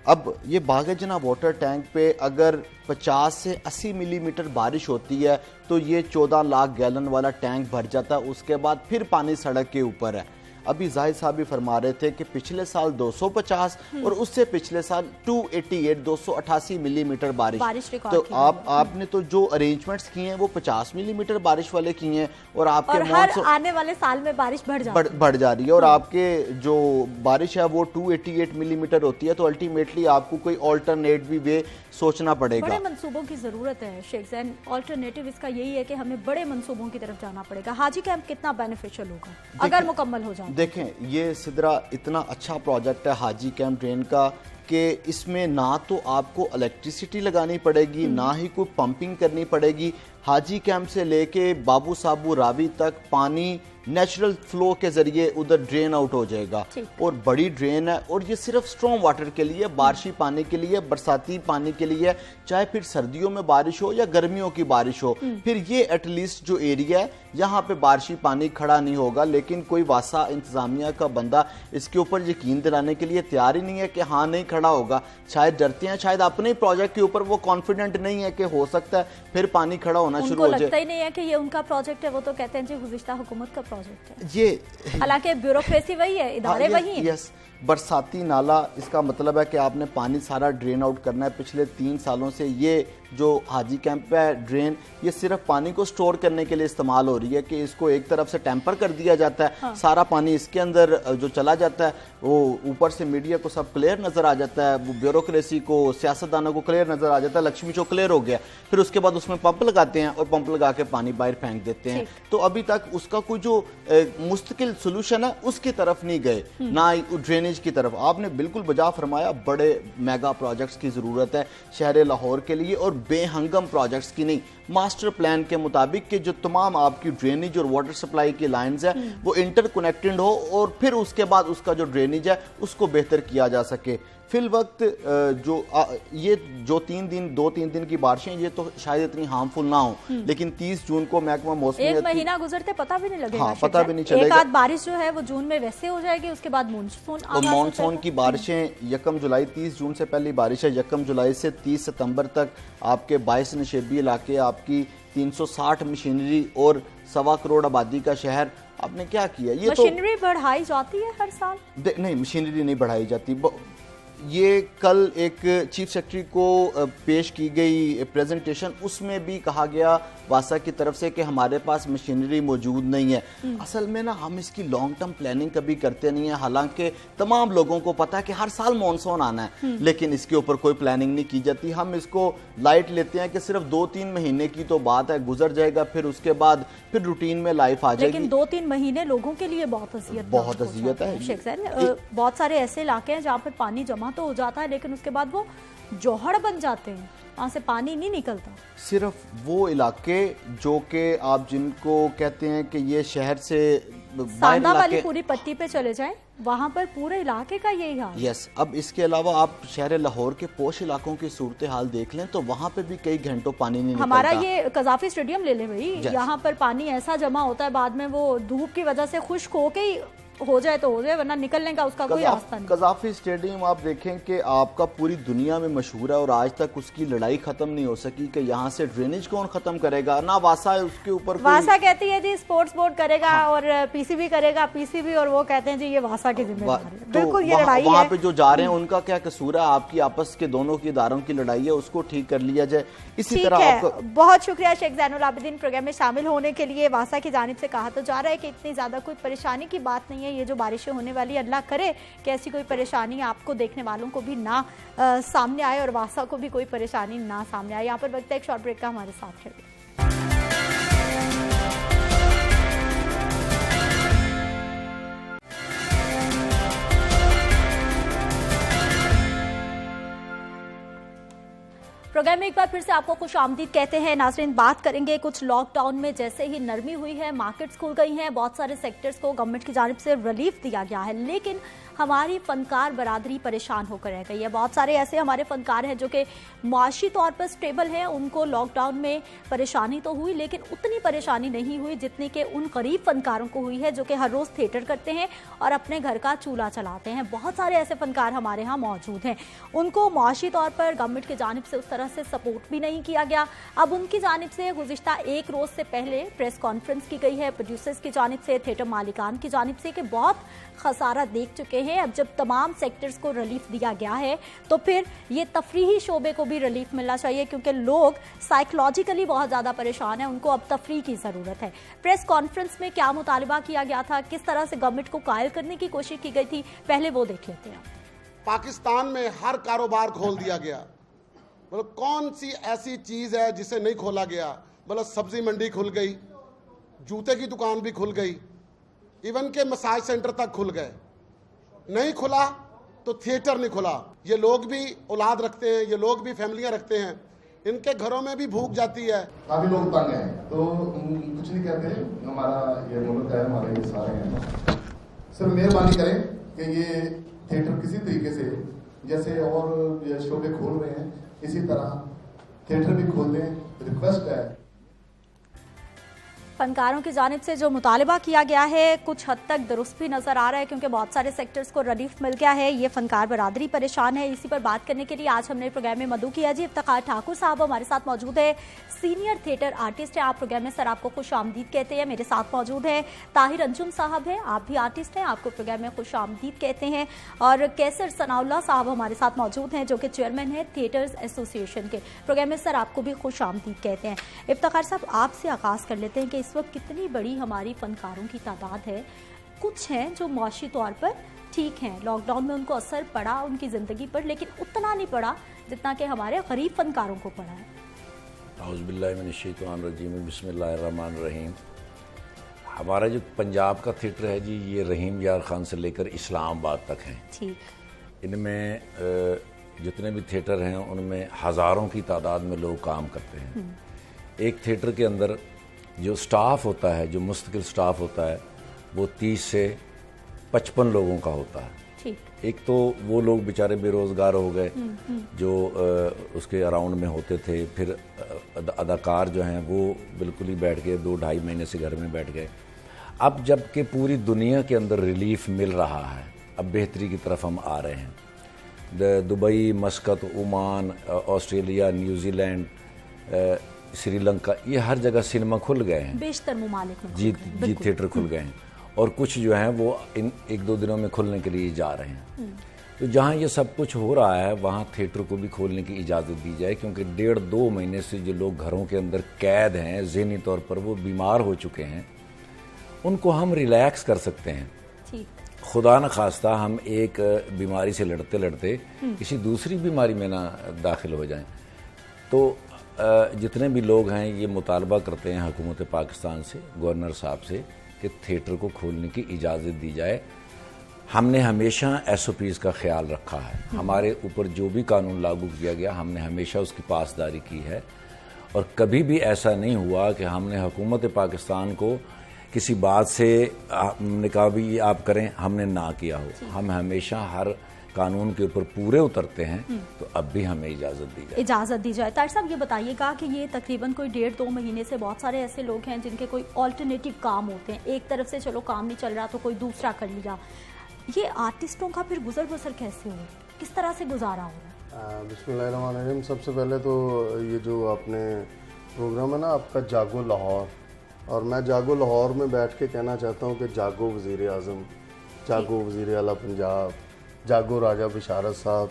अब ये बागाजना वाटर टैंक पे अगर 50 से 80 मिलीमीटर बारिश होती है तो ये 14 लाख गैलन वाला टैंक भर जाता है। उसके बाद फिर पानी सड़क के ऊपर है। अभी जाहिद साहब भी फरमा रहे थे कि पिछले साल 250 और उससे पिछले साल 288 मिलीमीटर बारिश तो आपने तो जो अरेंजमेंट्स किए हैं वो 50 मिलीमीटर बारिश वाले किए हैं और आपके हर आने वाले साल में बारिश बढ़ जा रही है और आपके जो बारिश है वो 288 मिलीमीटर होती है। तो अल्टीमेटली आपको कोई ऑल्टरनेट भी वे सोचना पड़ेगा। बड़े मंसूबों की जरूरत है शेख जैन, ऑल्टरनेटिव इसका यही है कि हमें बड़े मंसूबों की तरफ जाना पड़ेगा। हाजी कैंप कितना बेनिफिशियल होगा अगर मुकम्मल हो जाए? देखें, ये सिदरा इतना अच्छा प्रोजेक्ट है हाजी कैंप ड्रेन का कि इसमें ना तो आपको इलेक्ट्रिसिटी लगानी पड़ेगी, ना ही कोई पंपिंग करनी पड़ेगी। हाजी कैंप से लेके बाबू साबू रावी तक पानी नेचुरल फ्लो के जरिए उधर ड्रेन आउट हो जाएगा और बड़ी ड्रेन है। और ये सिर्फ स्ट्रॉम वाटर के लिए, बारिशी पानी के लिए, बरसाती पानी के लिए, चाहे फिर सर्दियों में बारिश हो या गर्मियों की बारिश हो। फिर ये एटलीस्ट जो एरिया है यहाँ पे बारिशी पानी खड़ा नहीं होगा। लेकिन कोई वासा इंतजामिया का बंदा इसके ऊपर यकीन दिलाने के लिए तैयार ही नहीं है कि हाँ नहीं खड़ा होगा। शायद डरते हैं, शायद अपने प्रोजेक्ट के ऊपर वो कॉन्फिडेंट नहीं है कि हो सकता है फिर पानी खड़ा होना शुरू हो जाए। लगता ही नहीं है कि ये उनका प्रोजेक्ट है, वो तो कहते हैं जी गुज़िश्ता हुकूमत का प्रोजेक्ट है। ये हालांकि ब्यूरोक्रेसी वही है, इदारे वही हैं। यस, बरसाती नाला, इसका मतलब है कि आपने पानी सारा ड्रेन आउट करना है। पिछले 3 सालों से ये जो हाजी कैंप है ड्रेन, ये सिर्फ पानी को स्टोर करने के लिए इस्तेमाल हो रही है कि इसको एक तरफ से टेम्पर कर दिया जाता है। हाँ। सारा पानी इसके अंदर जो चला जाता है वो ऊपर से मीडिया को सब क्लियर नजर आ जाता है, वो ब्यूरोक्रेसी को, सियासतदानों को क्लियर नजर आ जाता है। लक्ष्मी चौक क्लियर हो गया, फिर उसके बाद उसमें पंप लगाते हैं और पंप लगा के पानी बाहर फेंक देते हैं। तो अभी तक उसका कोई जो मुस्तकिल सोल्यूशन है उसकी तरफ नहीं गए, ना ड्रेनेज की तरफ। आपने बिल्कुल बजा फरमाया, बड़े मेगा प्रोजेक्ट्स की जरूरत है शहर लाहौर के लिए और बेहंगम प्रोजेक्ट्स की नहीं। मास्टर प्लान के मुताबिक कि जो तमाम आपकी ड्रेनेज और वाटर सप्लाई की लाइंस है वो इंटरकनेक्टेड हो और फिर उसके बाद उसका जो ड्रेनेज है उसको बेहतर किया जा सके। फिल वक्त ये जो 2-3 दिन की बारिशें ये तो शायद इतनी हार्मफुल ना हो, लेकिन 30 जून को महकमा मौसम, एक महीना गुजरते पता भी नहीं लगेगा। हाँ, पता भी नहीं चलेगा। एक आध बारिश जो है वो जून में वैसे हो जाएगी, उसके बाद मानसून की बारिशें 1 जुलाई 30 जून से पहली बारिश है। 1 जुलाई से 30 सितंबर तक आपके 22 नशेबी इलाके, आपकी 360 मशीनरी और 1.25 करोड़ आबादी का शहर। आपने क्या किया? ये मशीनरी बढ़ाई जाती है हर साल? नहीं, मशीनरी नहीं बढ़ाई जाती। ये कल एक चीफ सेक्रेटरी को पेश की गई प्रेजेंटेशन, उसमें भी कहा गया वासा की तरफ से कि हमारे पास मशीनरी मौजूद नहीं है। असल में ना हम इसकी लॉन्ग टर्म प्लानिंग कभी करते नहीं है, हालांकि तमाम लोगों को पता है कि हर साल मॉनसून आना है, लेकिन इसके ऊपर कोई प्लानिंग नहीं की जाती। हम इसको लाइट लेते हैं कि सिर्फ 2-3 महीने की तो बात है, गुजर जाएगा, फिर उसके बाद फिर रूटीन में लाइफ आ जाएगी। लेकिन 2-3 महीने लोगों के लिए बहुत अजियत है। शेख सैन, बहुत सारे ऐसे इलाके हैं जहाँ पर पानी जमा तो हो जाता है, लेकिन उसके बाद वो जोहड़ बन जाते हैं, वहां से पानी नहीं निकलता। सिर्फ वो इलाके जो कि आप जिनको कहते हैं कि ये शहर से सांदा वाली पूरी पट्टी पे चले जाएं, वहां पर पूरे इलाके का यही हाल। यस, अब इसके अलावा आप शहर लाहौर के पोश इलाकों की सूरत हाल देख लें तो वहां पे भी कई घंटों पानी नहीं निकलता। हमारा ये कजाफी स्टेडियम ले लें भाई, यहाँ पर पानी ऐसा जमा होता है, बाद में वो धूप की वजह से खुश्क होके ही हो जाए तो हो जाए, वरना निकलने का उसका कोई रास्ता नहीं। कजाफी स्टेडियम आप देखें कि आपका पूरी दुनिया में मशहूर है और आज तक उसकी लड़ाई खत्म नहीं हो सकी कि यहाँ से ड्रेनेज कौन खत्म करेगा, ना वासा है उसके ऊपर। वासा कहती है जी स्पोर्ट्स बोर्ड करेगा, और पीसीबी करेगा, पीसीबी और वो कहते हैं जी ये वासा की जिम्मेदारी है। बिल्कुल ये लड़ाई है। वहाँ पे जो जा रहे हैं उनका क्या कसूर है, आपकी आपस के दोनों की इदारों की लड़ाई है, उसको ठीक कर लिया जाए। इसी तरह बहुत शुक्रिया शेख ज़ैनुल आबिदीन प्रोग्राम में शामिल होने के लिए। वासा की जानिब से कहा तो जा रहा है कि इतनी ज्यादा कोई परेशानी की बात नहीं है, ये जो बारिशें होने वाली, अल्लाह करे कि ऐसी कोई परेशानी आपको देखने वालों को भी ना सामने आए और वासा को भी कोई परेशानी ना सामने आए। यहाँ पर वक्त है एक शॉर्ट ब्रेक का, हमारे साथ रहिए। प्रोग्राम में एक बार फिर से आपको खुश आमदीद कहते हैं। नाज़रीन, बात करेंगे कुछ लॉकडाउन में जैसे ही नरमी हुई है, मार्केट्स खुल गई हैं, बहुत सारे सेक्टर्स को गवर्नमेंट की जानिब से रिलीफ दिया गया है, लेकिन हमारी फनकार बरादरी परेशान होकर रह गई है। बहुत सारे ऐसे हमारे फनकार हैं जो कि माशी तौर पर स्टेबल हैं, उनको लॉकडाउन में परेशानी तो हुई, लेकिन उतनी परेशानी नहीं हुई जितनी कि उन गरीब फनकारों को हुई है जो कि हर रोज़ थिएटर करते हैं और अपने घर का चूल्हा चलाते हैं। बहुत सारे ऐसे फनकार हमारे यहाँ मौजूद हैं, उनको माशी तौर पर गवर्नमेंट की जानिब से उस तरह से सपोर्ट भी नहीं किया गया। अब उनकी जानिब से गुज़िश्ता एक रोज़ से पहले प्रेस कॉन्फ्रेंस की गई है, प्रोड्यूसर्स की जानिब से, थिएटर मालिकान की जानिब से, कि बहुत खसारा देख चुके हैं। अब जब तमाम सेक्टर्स को रिलीफ दिया गया है तो फिर ये तफरीही शोबे को भी रिलीफ मिलना चाहिए, क्योंकि लोग साइकोलॉजिकली बहुत ज़्यादा परेशान हैं, उनको अब तफरीह की ज़रूरत है। प्रेस कॉन्फ्रेंस में क्या मुतालिबा किया गया था, किस तरह से गवर्नमेंट को कायल करने की कोशिश की गई थी, पहले वो देख लेते हैं। पाकिस्तान में हर कारोबार खोल दिया गया, मतलब कौन सी ऐसी चीज़ है जिसे नहीं खोला गया। मतलब सब्जी मंडी खुल गई, जूते की दुकान भी खुल गई, इवन के मसाज सेंटर तक खुल गए। नहीं खुला तो थिएटर नहीं खुला। ये लोग भी औलाद रखते हैं, ये लोग भी फैमिलियां रखते हैं, इनके घरों में भी भूख जाती है। काफी लोग तंग हैं, तो कुछ नहीं कहते, हमारा ये मुल्क है, हमारे ये सारे हैं। सिर्फ मेहरबानी करें कि ये थिएटर किसी तरीके से, जैसे और ये शोबे खोल रहे हैं, इसी तरह थिएटर भी खोल दें, रिक्वेस्ट है। फनकारों की जानिब से जो मुतालिबा किया गया है कुछ हद तक दुरुस्त भी नजर आ रहा है, क्योंकि बहुत सारे सेक्टर्स को रिलीफ मिल गया है। ये फनकार बरादरी परेशान है। इसी पर बात करने के लिए आज हमने प्रोग्राम में मदू किया जी। इफ्तिखार ठाकुर साहब हमारे साथ मौजूद है, सीनियर थिएटर आर्टिस्ट है। आप प्रोग्राम में सर आपको खुश आमदीद कहते हैं। मेरे साथ मौजूद है ताहिर अंजुम साहब हैं, आप भी आर्टिस्ट हैं, आपको प्रोग्राम में खुश आमदीद कहते हैं। और कैसर सनाउल्लाह साहब हमारे साथ मौजूद हैं, जो कि चेयरमैन है थिएटर्स एसोसिएशन के। प्रोग्राम में सर आपको भी खुश आमदीद कहते हैं। इफ्तिखार साहब, आपसे आगाज़ कर लेते हैं कि इस वक्त कितनी बड़ी हमारी फनकारों की तादाद है। कुछ हैं जो माशी तौर पर ठीक हैं, लॉकडाउन में उनको असर पड़ा उनकी ज़िंदगी पर, लेकिन उतना नहीं पड़ा जितना कि हमारे गरीब फनकारों को पड़ा है। औज़ुबिल्लाहिमिनश्शैतानिर्रजीम, बिस्मिल्लाहिर्रहमानिर्रहीम। हमारा जो पंजाब का थिएटर है जी, ये रहीम यार खान से लेकर इस्लामाबाद तक हैं। ठीक। इनमें जितने भी थिएटर हैं उनमें हज़ारों की तादाद में लोग काम करते हैं। एक थिएटर के अंदर जो स्टाफ होता है, जो मुस्तकिल स्टाफ होता है, वो 30 से 55 लोगों का होता है। ठीक। एक तो वो लोग बेचारे बेरोज़गार हो गए जो उसके अराउंड में होते थे, फिर अदाकार जो हैं वो बिल्कुल ही बैठ गए, 2-2.5 महीने से घर में बैठ गए। अब जबकि पूरी दुनिया के अंदर रिलीफ मिल रहा है, अब बेहतरी की तरफ हम आ रहे हैं। Dubai, मस्कत, Oman, Australia, New Zealand, Sri Lanka, ये हर जगह सिनेमा खुल गए हैं, बेशतर मुमालिक में जी थिएटर खुल गए हैं, और कुछ जो हैं वो इन 1-2 दिनों में खुलने के लिए जा रहे हैं। तो जहाँ ये सब कुछ हो रहा है वहाँ थिएटर को भी खोलने की इजाज़त दी जाए, क्योंकि 1.5-2 महीने से जो लोग घरों के अंदर कैद हैं, ज़हनी तौर पर वो बीमार हो चुके हैं, उनको हम रिलैक्स कर सकते हैं। खुदा न खास्ता हम एक बीमारी से लड़ते लड़ते किसी दूसरी बीमारी में ना दाखिल हो जाएं। तो जितने भी लोग हैं ये मुतालबा करते हैं हुकूमत पाकिस्तान से, गवर्नर साहब से, कि थिएटर को खोलने की इजाज़त दी जाए। हमने हमेशा SOPs का ख्याल रखा है, हमारे ऊपर जो भी कानून लागू किया गया हमने हमेशा उसकी पासदारी की है, और कभी भी ऐसा नहीं हुआ कि हमने हुकूमत पाकिस्तान को किसी बात से हमने कहा भी आप करें, हमने ना किया हो। हम हमेशा हर कानून के ऊपर पूरे उतरते हैं, तो अब भी हमें इजाज़त दी जाए। ताहिर साहब ये बताइएगा कि ये तकरीबन कोई 1.5-2 महीने से बहुत सारे ऐसे लोग हैं जिनके कोई ऑल्टरनेटिव काम होते हैं, एक तरफ से चलो काम नहीं चल रहा तो कोई दूसरा कर लिया, ये आर्टिस्टों का फिर गुजर बसर कैसे हो, किस तरह से गुजारा हो रहा है? बिस्मिल्लाहिर्रहमानिर्रहीम। सबसे पहले तो ये जो आपने प्रोग्राम है ना आपका जागो लाहौर, और मैं जागो लाहौर में बैठ के कहना चाहता हूँ कि जागो वज़ीर आज़म, जागो वज़ीर आला पंजाब, जागो राजा बिशारत साहब,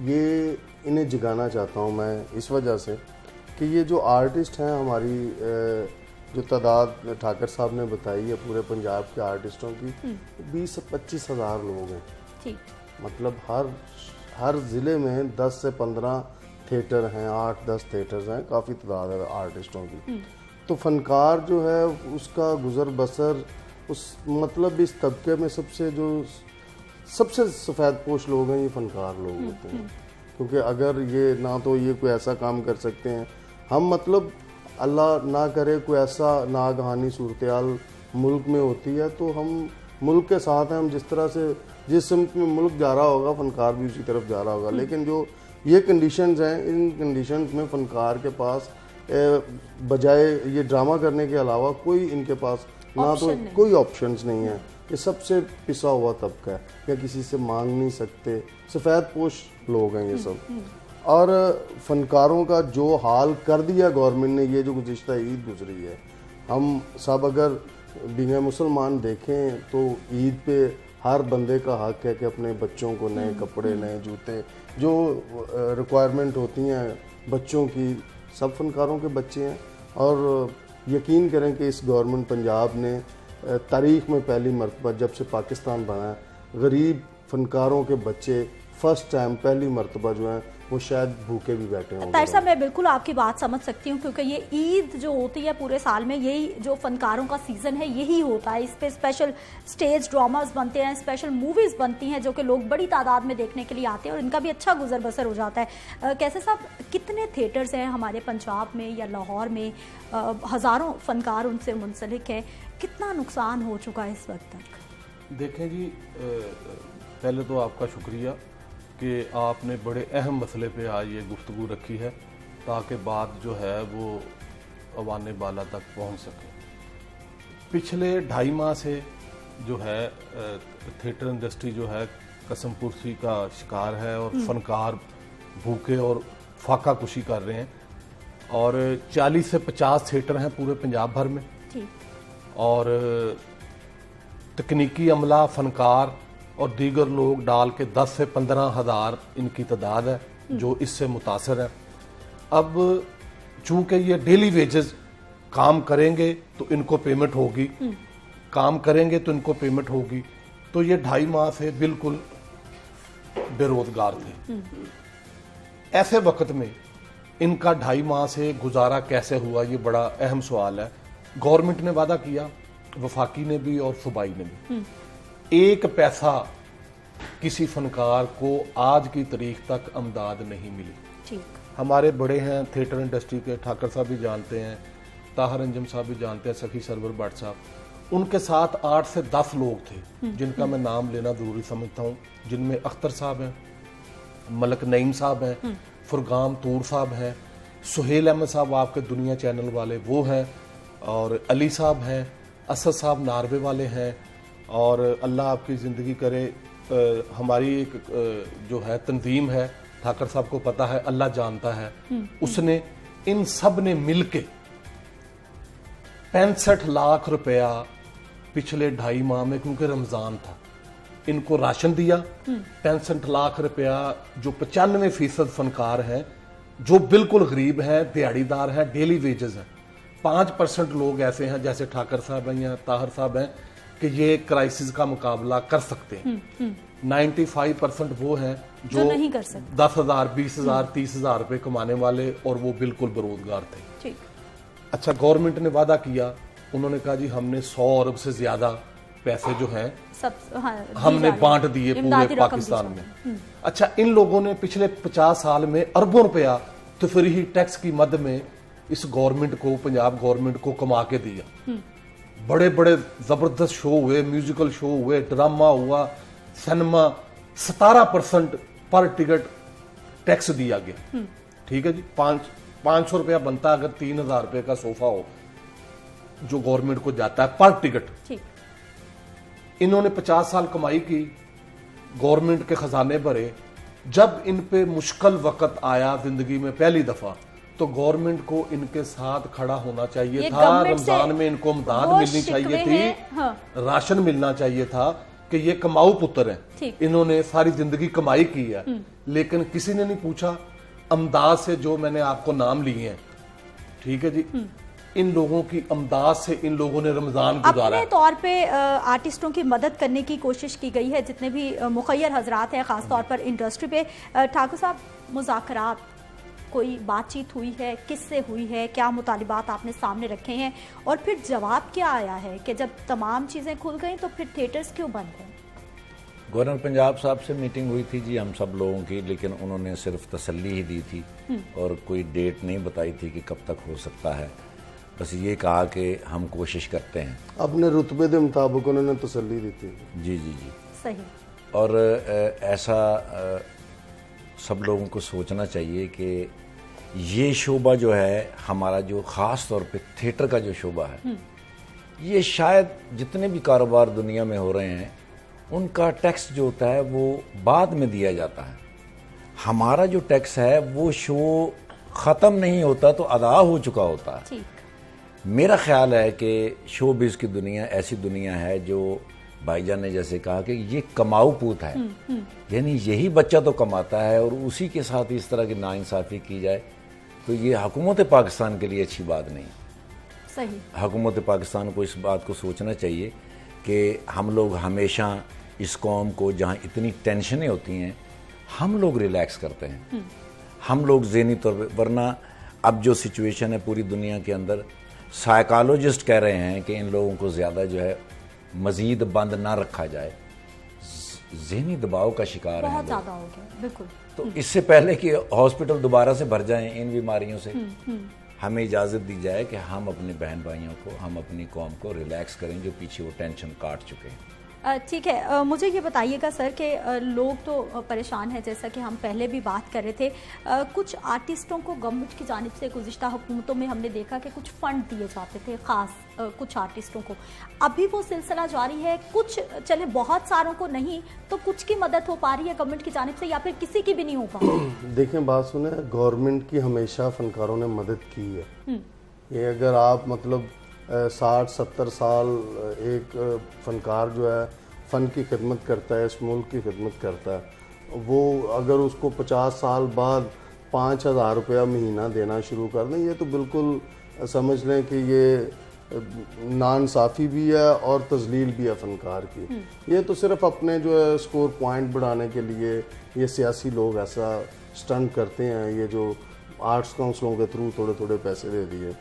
ये इन्हें जगाना चाहता हूँ मैं इस वजह से कि ये जो आर्टिस्ट हैं हमारी जो तादाद ठाकर साहब ने बताई है पूरे पंजाब के आर्टिस्टों की 20 से 25 हज़ार लोग हैं। मतलब हर ज़िले में 10 से 15 थिएटर हैं, 8-10 थिएटर्स हैं, काफ़ी तादाद है आर्टिस्टों की। तो फनकार जो है उसका गुजर बसर उस मतलब इस तबके में सबसे सफ़ेद पोश लोग हैं, ये फनकार लोग होते हैं। क्योंकि अगर ये ना तो ये कोई ऐसा काम कर सकते हैं हम, मतलब अल्लाह ना करे कोई ऐसा नागहानी सूरत मुल्क में होती है तो हम मुल्क के साथ हैं, हम जिस तरह से जिस सिमत में मुल्क जा रहा होगा फनकार भी उसी तरफ जा रहा होगा। लेकिन जो ये कंडीशंस हैं, इन कंडीशंस में फनकार के पास बजाय ये ड्रामा करने के अलावा कोई इनके पास ना तो कोई ऑप्शंस नहीं है। ये सबसे पिसा हुआ तबका है, या किसी से मांग नहीं सकते, सफ़ेद पोश लोग हैं ये सब। और फनकारों का जो हाल कर दिया गवर्नमेंट ने, ये जो गुज़िश्ता ईद गुजरी है, हम सब अगर बिना मुसलमान देखें तो ईद पे हर बंदे का हक है कि अपने बच्चों को नए कपड़े, नए जूते, जो रिक्वायरमेंट होती हैं बच्चों की, सब फनकारों के बच्चे हैं। और यकीन करें कि इस गवर्नमेंट पंजाब ने तारीख़ में पहली मरतबा जब से पाकिस्तान बना है, गरीब फनकारों के बच्चे फर्स्ट टाइम पहली मरतबा जो है वो शायद भूखे भी बैठे होंगे। ताहिर साहब मैं बिल्कुल आपकी बात समझ सकती हूँ, क्योंकि ये ईद जो होती है पूरे साल में, यही जो फनकारों का सीज़न है यही होता है। इस पे स्पेशल स्टेज ड्रामास बनते हैं, स्पेशल मूवीज़ बनती हैं जो कि लोग बड़ी तादाद में देखने के लिए आते हैं और इनका भी अच्छा गुजर बसर हो जाता है। कैसे साहब, कितने थिएटर्स हैं हमारे पंजाब में या लाहौर में? हज़ारों फनकार उनसे मुंसलिक है, कितना नुकसान हो चुका है इस वक्त तक? देखें जी, पहले तो आपका शुक्रिया कि आपने बड़े अहम मसले पे आज ये गुफ्तगू रखी है, ताकि बात जो है वो अवाने बाला तक पहुंच सके। पिछले 2.5 माह से जो है थिएटर इंडस्ट्री जो है कसमपुर्सी का शिकार है, और फनकार भूखे और फाका कुशी कर रहे हैं। और 40 से 50 थिएटर हैं पूरे पंजाब भर में, और तकनीकी अमला, फनकार और दीगर लोग डाल के 10 से 15 हज़ार इनकी तादाद है जो इससे मुतासर है। अब चूंकि ये डेली वेजेस काम करेंगे तो इनको पेमेंट होगी, काम करेंगे तो इनको पेमेंट होगी, तो ये 2.5 माह से बिल्कुल बेरोजगार थे। ऐसे वक्त में इनका 2.5 माह से गुजारा कैसे हुआ, ये बड़ा अहम सवाल है। गवर्नमेंट ने वादा किया, वफाकी ने भी और सूबाई ने भी, 1 पैसा किसी फनकार को आज की तारीख तक अमदाद नहीं मिली। हमारे बड़े हैं थिएटर इंडस्ट्री के, ठाकर साहब भी जानते हैं, ताहर अंजम साहब भी जानते हैं, सखी सरवर भट्ट साहब, उनके साथ 8 से 10 लोग थे जिनका मैं नाम लेना जरूरी समझता हूँ, जिनमें अख्तर साहब हैं, मलक नईम साहब हैं, फुरगाम तूर साहब हैं, सुहेल अहमद साहब आपके दुनिया चैनल वाले वो हैं, और अली साहब हैं, असद साहब नारवे वाले हैं, और अल्लाह आपकी ज़िंदगी करे हमारी एक जो है तंजीम है, ठाकर साहब को पता है, अल्लाह जानता है, उसने इन सब ने मिलके 65 लाख रुपया पिछले 2.5 माह में, क्योंकि रमज़ान था, इनको राशन दिया, 65 लाख रुपया, जो 95% फनकार हैं जो बिल्कुल गरीब हैं, दिहाड़ीदार हैं, डेली वेजेस हैं। 5% लोग ऐसे हैं जैसे ठाकर साहब हैं या ताहर साहब हैं कि ये क्राइसिस का मुकाबला कर सकते हैं। 95% वो हैं जो नहीं कर सकते। 10,000, 20,000, 30,000 रुपए कमाने वाले, और वो बिल्कुल बेरोजगार थे। ठीक। अच्छा, गवर्नमेंट ने वादा किया, उन्होंने कहा जी हमने 100 अरब से ज्यादा पैसे जो हैं हमने बांट दिए पूरे पाकिस्तान में। अच्छा, इन लोगों ने पिछले 50 साल में अरबों रुपया तफरीही टैक्स की मद में इस गवर्नमेंट को, पंजाब गवर्नमेंट को कमा के दिया। बड़े बड़े जबरदस्त शो हुए, म्यूजिकल शो हुए, ड्रामा हुआ, सिनेमा। 17% पर टिकट टैक्स दिया गया। ठीक है जी, 500 रुपया बनता अगर 3,000 रुपए का सोफा हो जो गवर्नमेंट को जाता है पर टिकट। इन्होंने 50 साल कमाई की, गवर्नमेंट के खजाने भरे। जब इन पे मुश्किल वक्त आया जिंदगी में पहली दफा, तो गवर्नमेंट को इनके साथ खड़ा होना चाहिए था। रमजान में इनको इमदाद मिलनी चाहिए थी, राशन मिलना चाहिए था कि ये कमाऊ पुत्र हैं, इन्होंने सारी जिंदगी कमाई की है। लेकिन किसी ने नहीं पूछा। अमदाद से जो मैंने आपको नाम लिए हैं, ठीक है जी, इन लोगों की अमदाद से इन लोगों ने रमजान गुजारा। अपने तौर पे आर्टिस्टों की मदद करने की कोशिश की गई है, जितने भी मुखय्यर हजरात हैं, खासतौर पर इंडस्ट्री पे। ठाकुर साहब, मुज़ाकरात, कोई बातचीत हुई है, किससे हुई है, क्या मुतालिबात आपने सामने रखे हैं, और फिर जवाब क्या आया है कि जब तमाम चीज़ें खुल गई तो फिर थिएटर्स क्यों बंद हैं? गवर्नर पंजाब साहब से मीटिंग हुई थी जी हम सब लोगों की, लेकिन उन्होंने सिर्फ तसल्ली ही दी थी और कोई डेट नहीं बताई थी कि कब तक हो सकता है। बस ये कहा कि हम कोशिश करते हैं। अपने रुतबे के मुताबिक उन्होंने तसल्ली दी थी। जी जी जी, सही। और ऐसा सब लोगों को सोचना चाहिए कि ये शोबा जो है हमारा, जो ख़ास तौर पे थिएटर का जो शोबा है, ये शायद जितने भी कारोबार दुनिया में हो रहे हैं उनका टैक्स जो होता है वो बाद में दिया जाता है। हमारा जो टैक्स है वो शो ख़त्म नहीं होता तो अदा हो चुका होता है। मेरा ख्याल है कि शोबिज़ की दुनिया ऐसी दुनिया है जो भाईजान ने जैसे कहा कि ये कमाऊ पूत है, यानी यही बच्चा तो कमाता है और उसी के साथ इस तरह की नाइंसाफ़ी की जाए तो ये हुकूमत पाकिस्तान के लिए अच्छी बात नहीं। सही। हुकूमत पाकिस्तान को इस बात को सोचना चाहिए कि हम लोग हमेशा इस कौम को, जहाँ इतनी टेंशनें होती हैं, हम लोग रिलैक्स करते हैं, हम लोग ज़हनी तौर पर, वरना अब जो सिचुएशन है पूरी दुनिया के अंदर, साइकोलॉजिस्ट कह रहे हैं कि इन लोगों को ज़्यादा जो है मज़ीद बंद ना रखा जाए, ज़हनी दबाव का शिकार है, बहुत ज़्यादा हो गया। बिल्कुल। तो इससे पहले कि हॉस्पिटल दोबारा से भर जाएं इन बीमारियों से, हमें इजाज़त दी जाए कि हम अपने बहन भाइयों को, हम अपनी कौम को रिलैक्स करें जो पीछे वो टेंशन काट चुके हैं। ठीक है, मुझे ये बताइएगा सर कि लोग तो परेशान हैं, जैसा कि हम पहले भी बात कर रहे थे। कुछ आर्टिस्टों को गवर्नमेंट की जानिब से गुज़िश्ता हुकूमतों में हमने देखा कि कुछ फ़ंड दिए जाते थे ख़ास कुछ आर्टिस्टों को। अभी वो सिलसिला जारी है? कुछ, चले बहुत सारों को नहीं तो कुछ की मदद हो पा रही है गवर्नमेंट की जानिब से, या फिर किसी की भी नहीं हो पा रही? देखें, बात सुने, गवर्नमेंट की हमेशा फनकारों ने मदद की है। ये अगर आप मतलब 60-70 साल एक फनकार जो है फ़न की खिदमत करता है, इस मुल्क की खिदमत करता है, वो अगर उसको 50 साल बाद 5,000 रुपया महीना देना शुरू कर दें, ये तो बिल्कुल समझ लें कि ये नाइंसाफ़ी भी है और तजलील भी है फ़नकार की। ये तो सिर्फ अपने जो है स्कोर पॉइंट बढ़ाने के लिए ये सियासी लोग ऐसा स्टंट करते हैं, ये जो आर्ट्स काउंसिलों के थ्रू थोड़े थोड़े पैसे दे दिए।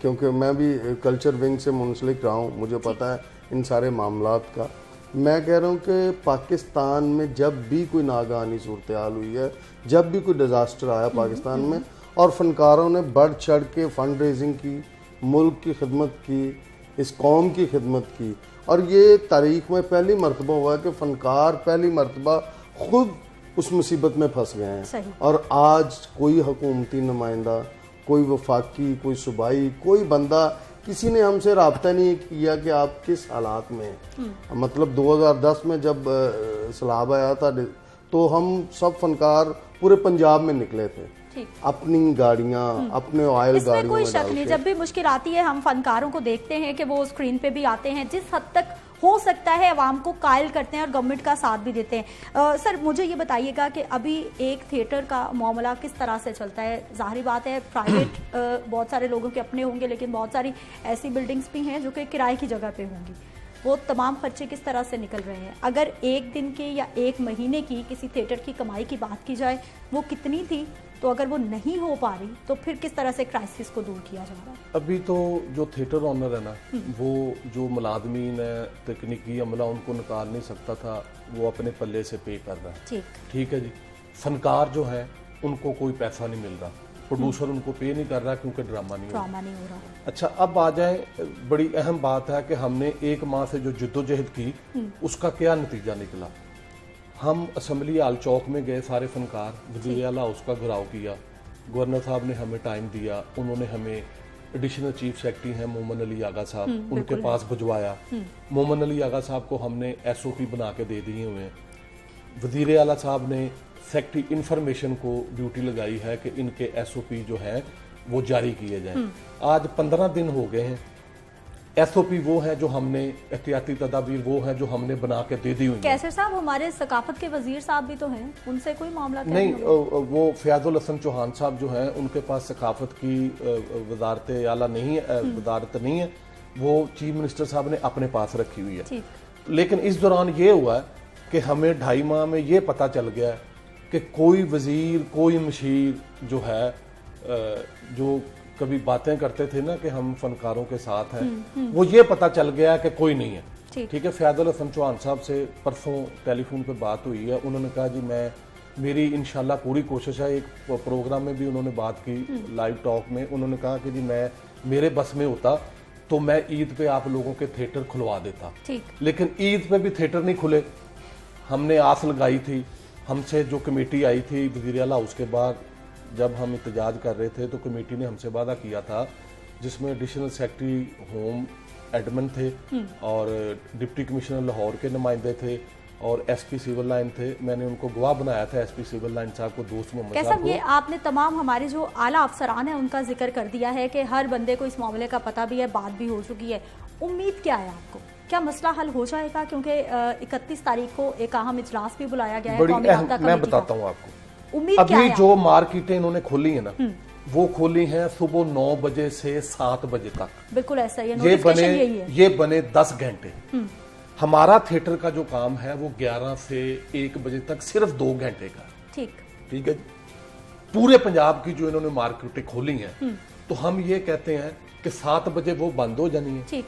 क्योंकि मैं भी कल्चर विंग से मुंसलिक रहा हूँ, मुझे पता है इन सारे मामलात का। मैं कह रहा हूँ कि पाकिस्तान में जब भी कोई नागानी सूरत हाल हुई है, जब भी कोई डिज़ास्टर आया पाकिस्तान में, और फनकारों ने बढ़ चढ़ के फंड रेजिंग की, मुल्क की खिदमत की, इस कौम की खिदमत की, और ये तारीख़ में पहली मरतबा हुआ है कि फ़नकार पहली मरतबा ख़ुद उस मुसीबत में फंस गए हैं। और आज कोई हुकूमती नुमाइंदा, कोई वफाकी, कोई सूबाई, कोई बंदा, किसी ने हमसे रब्ता नहीं किया कि आप किस हालात में हैं। मतलब 2010 में जब सैलाब आया था तो हम सब फनकार पूरे पंजाब में निकले थे, अपनी गाड़ियाँ, अपने ऑयल गाड़ियों कोई शक नहीं, जब भी मुश्किल आती है हम फनकारों को देखते हैं कि वो स्क्रीन पे भी आते हैं। जिस हद तक हो सकता है अवाम को कायल करते हैं और गवर्नमेंट का साथ भी देते हैं। सर मुझे ये बताइएगा कि अभी एक थिएटर का मामला किस तरह से चलता है? जाहिर बात है प्राइवेट बहुत सारे लोगों के अपने होंगे, लेकिन बहुत सारी ऐसी बिल्डिंग्स भी हैं जो कि किराए की जगह पे होंगी। वो तमाम खर्चे किस तरह से निकल रहे हैं? अगर एक दिन के या एक महीने की किसी थिएटर की कमाई की बात की जाए, वो कितनी थी? तो अगर वो नहीं हो पा रही तो फिर किस तरह से क्राइसिस को दूर किया जा रहा है? अभी तो जो थिएटर ऑनर है ना, वो जो मुलाजमीन है, तकनीकी अमला उनको निकाल नहीं सकता था, वो अपने पल्ले से पे कर रहा है। ठीक है जी। फनकार जो है उनको कोई पैसा नहीं मिल रहा, प्रोड्यूसर उनको पे नहीं कर रहा क्योंकि ड्रामा नहीं हो रहा। अच्छा, अब आ जाए, बड़ी अहम बात है कि हमने एक माह से जो जद्दोजहद की उसका क्या नतीजा निकला। हम असम्बली हाल चौक में गए सारे फनकार, वज़ीर आला हाउस का घेराव किया, गवर्नर साहब ने हमें टाइम दिया, उन्होंने हमें एडिशनल चीफ सेक्रेटरी हैं मोमन अली आगा साहब, उनके पास भिजवाया। मोमन अली आगा साहब को हमने SOP बना के दे दिए हुए हैं। वज़ीर आला साहब ने सेक्रेटरी इंफॉर्मेशन को ड्यूटी लगाई है कि इनके SOP जो है वो जारी किए जाएं। आज 15 दिन हो गए हैं। SOP वो है जो हमने, एहतियाती तदाबीर वो है जो हमने बना के दे दी हुई। कैसर साहब, हमारे सकाफत के वजीर साहब भी तो हैं, उनसे कोई मामला नहीं? वो फयाजुल हसन चौहान साहब जो हैं उनके पास सकाफत की वजारत आला नहीं है, वजारत नहीं है, वो चीफ मिनिस्टर साहब ने अपने पास रखी हुई है। लेकिन इस दौरान ये हुआ है कि हमें 2.5 माह में ये पता चल गया कि कोई वजीर, कोई मशीर जो है, जो कभी बातें करते थे ना कि हम फनकारों के साथ हैं, वो ये पता चल गया कि कोई नहीं है। ठीक है। फयाजुल हसन चौहान साहब से परसों टेलीफोन पे बात हुई है, उन्होंने कहा जी मेरी इंशाल्लाह पूरी कोशिश है। एक प्रोग्राम में भी उन्होंने बात की, लाइव टॉक में उन्होंने कहा कि जी मेरे बस में होता तो मैं ईद पे आप लोगों के थिएटर खुलवा देता, लेकिन ईद पे भी थिएटर नहीं खुले। हमने आस लगाई थी, हमसे जो कमेटी आई थी वज़ीर आला हाउस के बाद जब हम एहतजाज कर रहे थे, तो कमेटी ने हमसे वादा किया था जिसमें एडिशनल सेक्रेटरी होम एडमिन थे और डिप्टी कमिश्नर लाहौर के नुमाइंदे थे और SP सिविल लाइन थे। मैंने उनको गवाह बनाया था, SP सिविल लाइन साहब को, दोस्त मोहम्मद साहब को। ये आपने तमाम हमारे जो आला अफसरान है उनका जिक्र कर दिया है कि हर बंदे को इस मामले का पता भी है, बात भी हो चुकी है। उम्मीद क्या है आपको, क्या मसला हल हो जाएगा? क्योंकि 31 तारीख को एक अहम इजलास भी बुलाया गया है। मैं बताता हूँ आपको, अभी जो मार्केटें इन्होंने खोली है ना, वो खोली हैं सुबह 9 बजे से 7 बजे तक। बिल्कुल ऐसा ही है, ये बने 10 घंटे। हमारा थिएटर का जो काम है वो 11 से 1 बजे तक सिर्फ 2 घंटे का। ठीक है। पूरे पंजाब की जो इन्होंने मार्केटें खोली हैं, तो हम ये कहते हैं कि 7 बजे वो बंद हो जानी है।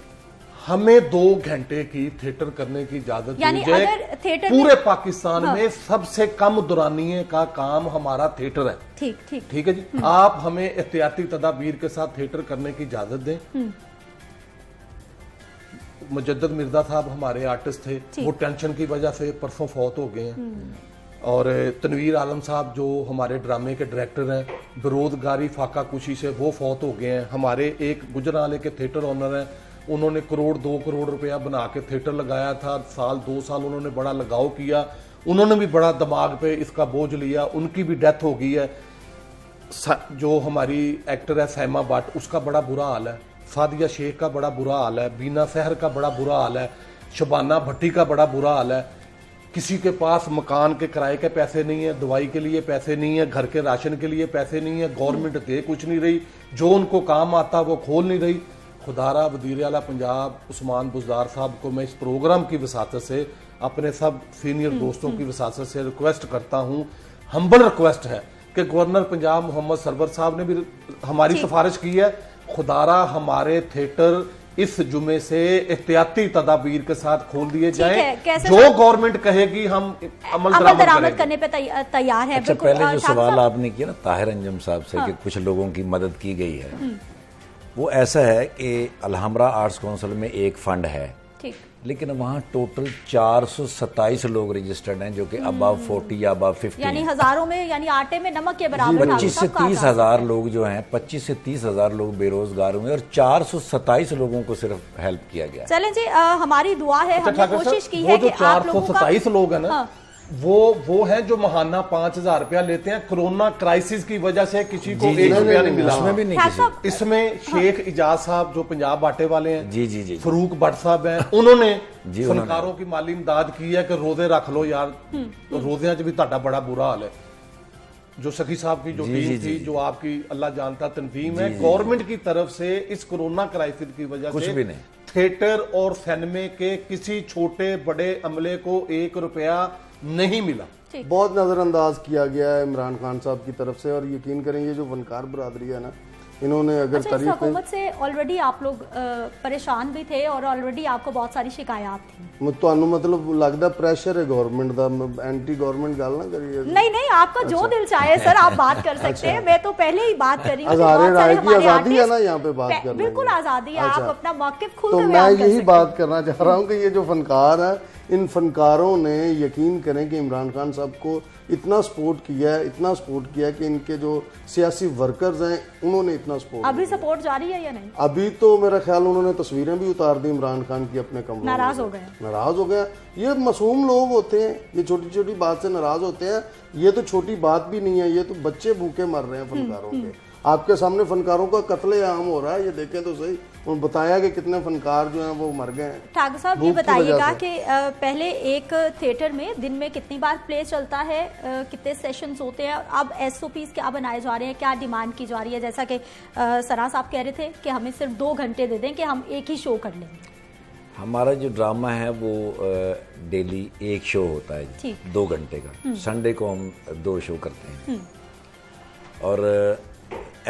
हमें 2 घंटे की थिएटर करने की इजाजत दी जाए। पूरे पाकिस्तान में सबसे कम दुरानिये का काम हमारा थिएटर है। ठीक है जी। आप हमें एहतियाती तदाबीर के साथ थिएटर करने की इजाजत दें। मुजद्दद मिर्जा साहब हमारे आर्टिस्ट थे, वो टेंशन की वजह से परसों फौत हो गए हैं। और तनवीर आलम साहब जो हमारे ड्रामे के डायरेक्टर हैं, बेरोजगारी फाका कुशी से वो फौत हो गए हैं। हमारे एक गुजरांवाले के थिएटर ऑनर हैं, उन्होंने 1-2 करोड़ रुपया बना के थिएटर लगाया था, 2 साल उन्होंने बड़ा लगाव किया, उन्होंने भी बड़ा दिमाग पे इसका बोझ लिया, उनकी भी डेथ हो गई है। जो हमारी एक्टर है सैमा भट्ट, उसका बड़ा बुरा हाल है, फादिया शेख का बड़ा बुरा हाल है, बीना सहर का बड़ा बुरा हाल है, शबाना भट्टी का बड़ा बुरा हाल है। किसी के पास मकान के किराए के पैसे नहीं है, दवाई के लिए पैसे नहीं है, घर के राशन के लिए पैसे नहीं है, गवर्नमेंट दे कुछ नहीं रही, जो उनको काम आता वो खोल नहीं रही। खुदारा वज़ीर आला पंजाब उस्मान बुज़दार साहब को मैं इस प्रोग्राम की वसातत से, अपने सब सीनियर दोस्तों की वसातत से रिक्वेस्ट करता हूँ, हम्बल रिक्वेस्ट है कि गवर्नर पंजाब मोहम्मद सरवर साहब ने भी हमारी सिफारिश की है, खुदारा हमारे थिएटर इस जुमे से एहतियाती तदाबीर के साथ खोल दिए जाएं। जो गवर्नमेंट कहेगी हम अमल दरामद करने पे तैयार है। अच्छा, पहले जो सवाल आपने किया ना ताहिर अंजुम साहब से कि कुछ लोगों की मदद की गई है, वो ऐसा है कि अलहमरा आर्ट्स काउंसिल में एक फंड है, लेकिन वहाँ टोटल 427 लोग रजिस्टर्ड हैं जो कि अबव 40 या अबव 50, यानी हजारों में, यानी आटे में नमक के बराबर। 25 से 30 हजार लोग जो हैं, 25 से 30 हजार लोग बेरोजगार हुए और 427 लोगों को सिर्फ हेल्प किया गया। चलें जी, हमारी दुआ है, हमने कोशिश की है कि 427 लोग हैं ना, वो हैं जो महाना 5,000 रुपया लेते हैं। कोरोना क्राइसिस की वजह से किसी को 1 रुपया नहीं मिला। उसमें भी नहीं किसी। इसमें शेख इजाज साहब जो पंजाब बाटे वाले हैं, जी जी जी, फरूक भट्ट साहब हैं, उन्होंने फनकारों की माली इमदाद की है कि रोजे रख लो यार, रोजियां च भी ਤੁਹਾਡਾ बड़ा बुरा हाल है। जो सखी साहब की जो टीम थी, जो आपकी अल्लाह जानता तंजीम है, गवर्नमेंट की तरफ से इस कोरोना क्राइसिस की वजह कुछ से भी नहीं, थिएटर और सिनेमे के किसी छोटे बड़े अमले को 1 रुपया नहीं मिला। बहुत नजरअंदाज किया गया है इमरान खान साहब की तरफ से। और यकीन करेंगे जो फनकार बरादरी है ना, इन्होंने अगर अच्छा, इस हुकूमत से ऑलरेडी आप लोग परेशान भी थे और ऑलरेडी आपको बहुत सारी शिकायत थी। ਤੁਹਾਨੂੰ मतलब लगता प्रेशर है गवर्नमेंट का, एंटी गवर्नमेंट गल ना करिए। नहीं आपका जो दिल चाहे सर आप बात कर सकते हैं। मैं तो पहले ही बात कर रही हूँ। हज़ारे राय की आजादी है ना यहाँ पे बात करने की। बिल्कुल आजादी है, आप अपना मौक़िफ़ खुद तो मैं यही बात करना चाह रहा हूँ कि ये जो फनकार है, इन फनकारों ने यकीन करें कि इमरान खान साहब को इतना सपोर्ट किया है, इतना सपोर्ट किया है कि इनके जो सियासी वर्कर्स हैं उन्होंने इतना सपोर्ट। अभी सपोर्ट जारी है या नहीं? अभी तो मेरा ख्याल उन्होंने तस्वीरें भी उतार दी इमरान खान की अपने कमरों में। नाराज हो गए। ये मासूम लोग होते हैं, ये छोटी छोटी बात से नाराज होते हैं। ये तो छोटी बात भी नहीं है, ये तो बच्चे भूखे मर रहे हैं फनकारों के। आपके सामने फनकारों का कत्लेआम हो रहा है, ये देखें तो सही। और बताया कि कितने फनकार जो हैं वो मर गए हैं। ठाकुर साहब ये बताइएगा कि पहले एक थिएटर में दिन में कितनी बार प्ले चलता है, कितने सेशंस होते हैं, अब SOPs क्या बनाए जा रहे हैं, क्या डिमांड की जा रही है? जैसा कि सरा साहब कह रहे थे कि हमें सिर्फ 2 घंटे दे दें कि हम एक ही शो कर लेंगे। हमारा जो ड्रामा है वो डेली एक शो होता है 2 घंटे का। संडे को हम 2 शो करते हैं। और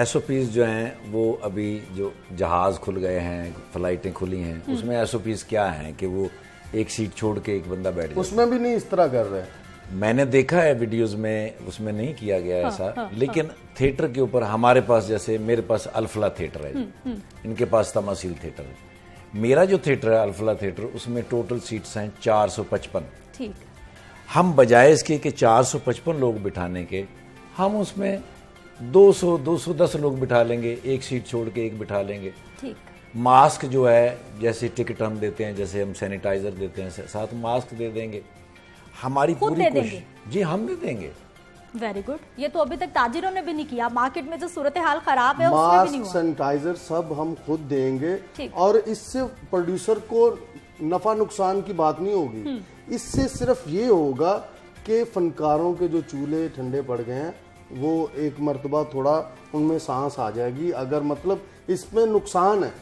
SOPs जो हैं वो अभी जो जहाज़ खुल गए हैं, फ्लाइटें खुली हैं, उसमें SOPs क्या हैं कि वो एक सीट छोड़ के एक बंदा बैठ जाए। उसमें भी नहीं इस तरह कर रहे हैं। मैंने देखा है वीडियोस में, उसमें नहीं किया गया ऐसा। लेकिन थिएटर के ऊपर हमारे पास, जैसे मेरे पास अल्फला थिएटर है, इनके पास तमासील थिएटर है। मेरा जो थिएटर है अल्फला थिएटर, उसमें टोटल सीट्स हैं 455। ठीक। हम बजाय इसके कि 455 लोग बिठाने के, हम उसमें 200-210 लोग बिठा लेंगे, एक सीट छोड़ के एक बिठा लेंगे। ठीक। मास्क जो है, जैसे टिकट हम देते हैं, जैसे हम सैनिटाइजर देते हैं, साथ मास्क दे देंगे। हमारी पूरी कोशिश, जी हम दे देंगे। Very good. ये तो अभी तक ताजिरों ने भी नहीं किया। मार्केट में जो सूरत हाल खराब है उसमें भी नहीं हुआ। सैनिटाइजर सब हम खुद देंगे। और इससे प्रोड्यूसर को नफा नुकसान की बात नहीं होगी। इससे सिर्फ ये होगा कि फनकारों के जो चूल्हे ठंडे पड़ गए हैं वो एक मर्तबा थोड़ा उनमें सांस आ जाएगी। अगर मतलब इसमें नुकसान है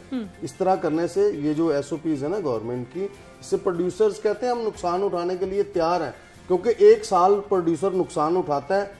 इस तरह करने से, ये जो SOPs है ना गवर्नमेंट की, इससे प्रोड्यूसर्स कहते हैं हम नुकसान उठाने के लिए तैयार हैं। क्योंकि 1 साल प्रोड्यूसर नुकसान उठाता है,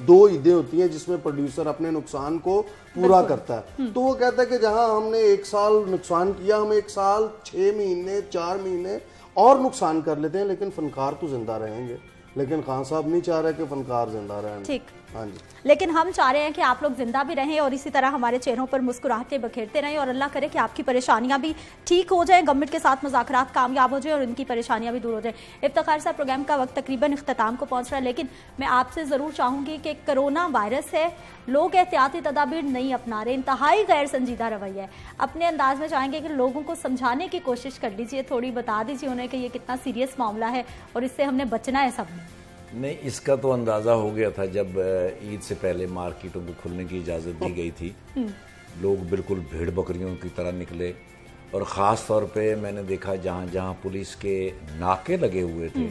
2 ईदें होती हैं जिसमें प्रोड्यूसर अपने नुकसान को पूरा करता है। तो वो कहता है कि जहां हमने 1 साल नुकसान किया, हम 1 साल 6 महीने 4 महीने और नुकसान कर लेते हैं, लेकिन फनकार तो जिंदा रहेंगे। लेकिन खान साहब नहीं चाह रहे कि फनकार जिंदा रहें। ठीक। हाँ जी। लेकिन हम चाह रहे हैं कि आप लोग जिंदा भी रहें और इसी तरह हमारे चेहरों पर मुस्कुराहटें बखेरते रहें, और अल्लाह करे कि आपकी परेशानियां भी ठीक हो जाएं, गवर्नमेंट के साथ मुज़ाकरात कामयाब हो जाए और इनकी परेशानियां भी दूर हो जाएं। इफ्तिखार साहब, प्रोग्राम का वक्त तकरीबन इख्तिताम को पहुंच रहा है, लेकिन मैं आपसे ज़रूर चाहूँगी कि कोरोना वायरस है, लोग एहतियाती तदाबीर नहीं अपना रहे, इंतहाई गैर संजीदा रवैया है। अपने अंदाज में चाहेंगे कि लोगों को समझाने की कोशिश कर लीजिए, थोड़ी बता दीजिए उन्हें कि ये कितना सीरियस मामला है और इससे हमने बचना है सबने। नहीं, इसका तो अंदाज़ा हो गया था जब ईद से पहले मार्केटों को खुलने की इजाज़त दी गई थी। लोग बिल्कुल भेड़ बकरियों की तरह निकले, और ख़ास तौर पे मैंने देखा जहाँ जहाँ पुलिस के नाके लगे हुए थे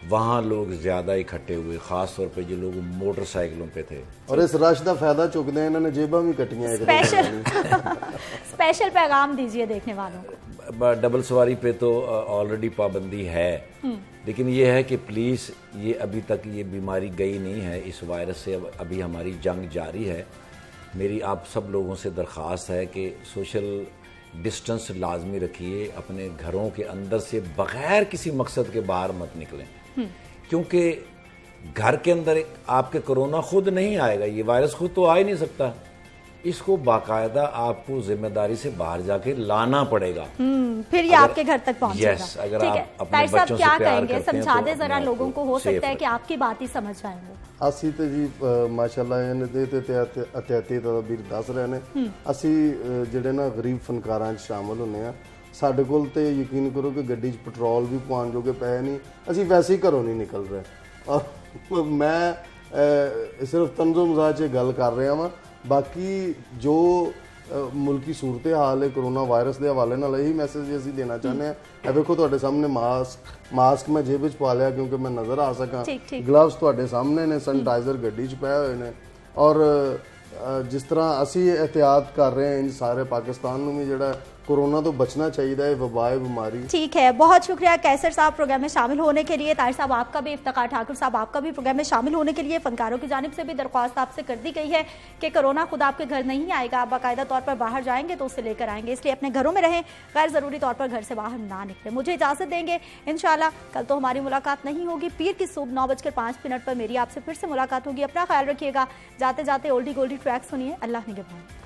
वहाँ लोग ज़्यादा इकट्ठे हुए, ख़ास तौर पे जो लोग मोटरसाइकिलों पे थे। और इस रश का फायदा चुकते हैं, इन्होंने जेबा भी कटियां। स्पेशल पैगाम दीजिए देखने वालों को। डबल सवारी पे तो ऑलरेडी पाबंदी है, लेकिन ये है कि प्लीज़, ये अभी तक ये बीमारी गई नहीं है, इस वायरस से अभी हमारी जंग जारी है। मेरी आप सब लोगों से दरख्वास्त है कि सोशल डिस्टेंस लाजमी रखिए, अपने घरों के अंदर से बग़ैर किसी मकसद के बाहर मत निकलें, क्योंकि घर के अंदर आपके कोरोना खुद नहीं आएगा, ये वायरस खुद तो आ ही नहीं सकता। इसको बाकायदा आपको जिम्मेदारी से बाहर जाके लाना पड़ेगा, फिर ये आपके घर तक पहुंचेगा। यस, अगर आप अपने बच्चों से क्या प्यार कहेंगे, करते हैं समझा तो दे जरा लोगों को, हो सकता है कि आपकी बात ही समझ जाए वो। ਅਸੀਂ ਤੇ ਜੀ ਮਾਸ਼ਾਅੱਲਾ ਇਹਨੇ ਦੇ ਤੇ ਅਤਿਆਤੀ ਤਦਬੀਰ ਦੱਸ ਰਹੇ ਨੇ। ਅਸੀਂ ਜਿਹੜੇ ਨਾ ਗਰੀਬ ਫਨਕਾਰਾਂ 'ਚ ਸ਼ਾਮਲ ਹੁੰਨੇ ਆ, ਸਾਡੇ ਕੋਲ ਤੇ ਯਕੀਨ ਕਰੋ ਕਿ ਗੱਡੀ 'ਚ ਪੈਟਰੋਲ ਵੀ ਪਵਾਉਣ ਜੋਗੇ ਪੈਸੇ ਨਹੀਂ, ਅਸੀਂ ਵੈਸੇ ਹੀ ਘਰੋਂ ਨਹੀਂ ਨਿਕਲ ਰਹੇ। ਔਰ ਮੈਂ ਸਿਰਫ ਤੰਜ਼ੋ ਮਜ਼ਾਜ 'ਚ ਗੱਲ ਕਰ ਰਿਹਾ ਵਾਂ। ਬਾਕੀ ਜੋ ਮੁਲਕੀ ਸੂਰਤ ਹਾਲ ਹੈ ਕੋਰੋਨਾ ਵਾਇਰਸ ਦੇ ਹਵਾਲੇ ਨਾਲ ਇਹੀ ਮੈਸੇਜ ਅਸੀਂ ਦੇਣਾ ਚਾਹੁੰਦੇ ਹਾਂ। ਇਹ ਵੇਖੋ ਤੁਹਾਡੇ ਸਾਹਮਣੇ ਮਾਸਕ ਮੈਂ ਜੇਬ ਵਿੱਚ ਪਾ ਲਿਆ ਕਿਉਂਕਿ ਮੈਂ ਨਜ਼ਰ ਆ ਸਕਾਂ, ਗਲਵਸ ਤੁਹਾਡੇ ਸਾਹਮਣੇ ਨੇ, ਸੈਨੀਟਾਈਜ਼ਰ ਗੱਡੀ 'ਚ ਪਏ ਹੋਏ ਨੇ। ਔਰ ਜਿਸ ਤਰ੍ਹਾਂ ਅਸੀਂ एहतियात कर रहे हैं इन सारे पाकिस्तान में भी जड़ा कोरोना तो बचना चाहिए है वबाए बीमारी। ठीक है, बहुत शुक्रिया कैसर साहब प्रोग्राम में शामिल होने के लिए। ताहिर साहब आपका भी, इफ्तिखार ठाकुर साहब आपका भी प्रोग्राम में शामिल होने के लिए। फनकारों की जानिब से भी दरख्वास्त आपसे कर दी गई है कि कोरोना खुद आपके घर नहीं आएगा, आप बाकायदा तौर पर बाहर जाएंगे तो उसे लेकर आएंगे, इसलिए अपने घरों में रहें, गैर ज़रूरी तौर पर घर से बाहर ना निकलें। मुझे इजाज़त देंगे, इंशाल्लाह कल तो हमारी मुलाकात नहीं होगी, पीर की सुबह 9:05 पर मेरी आपसे फिर से मुलाकात होगी। अपना ख्याल रखिएगा, जाते जाते ओल्डी गोल्डी ट्रैक सुनिए। अल्लाह निगहबान।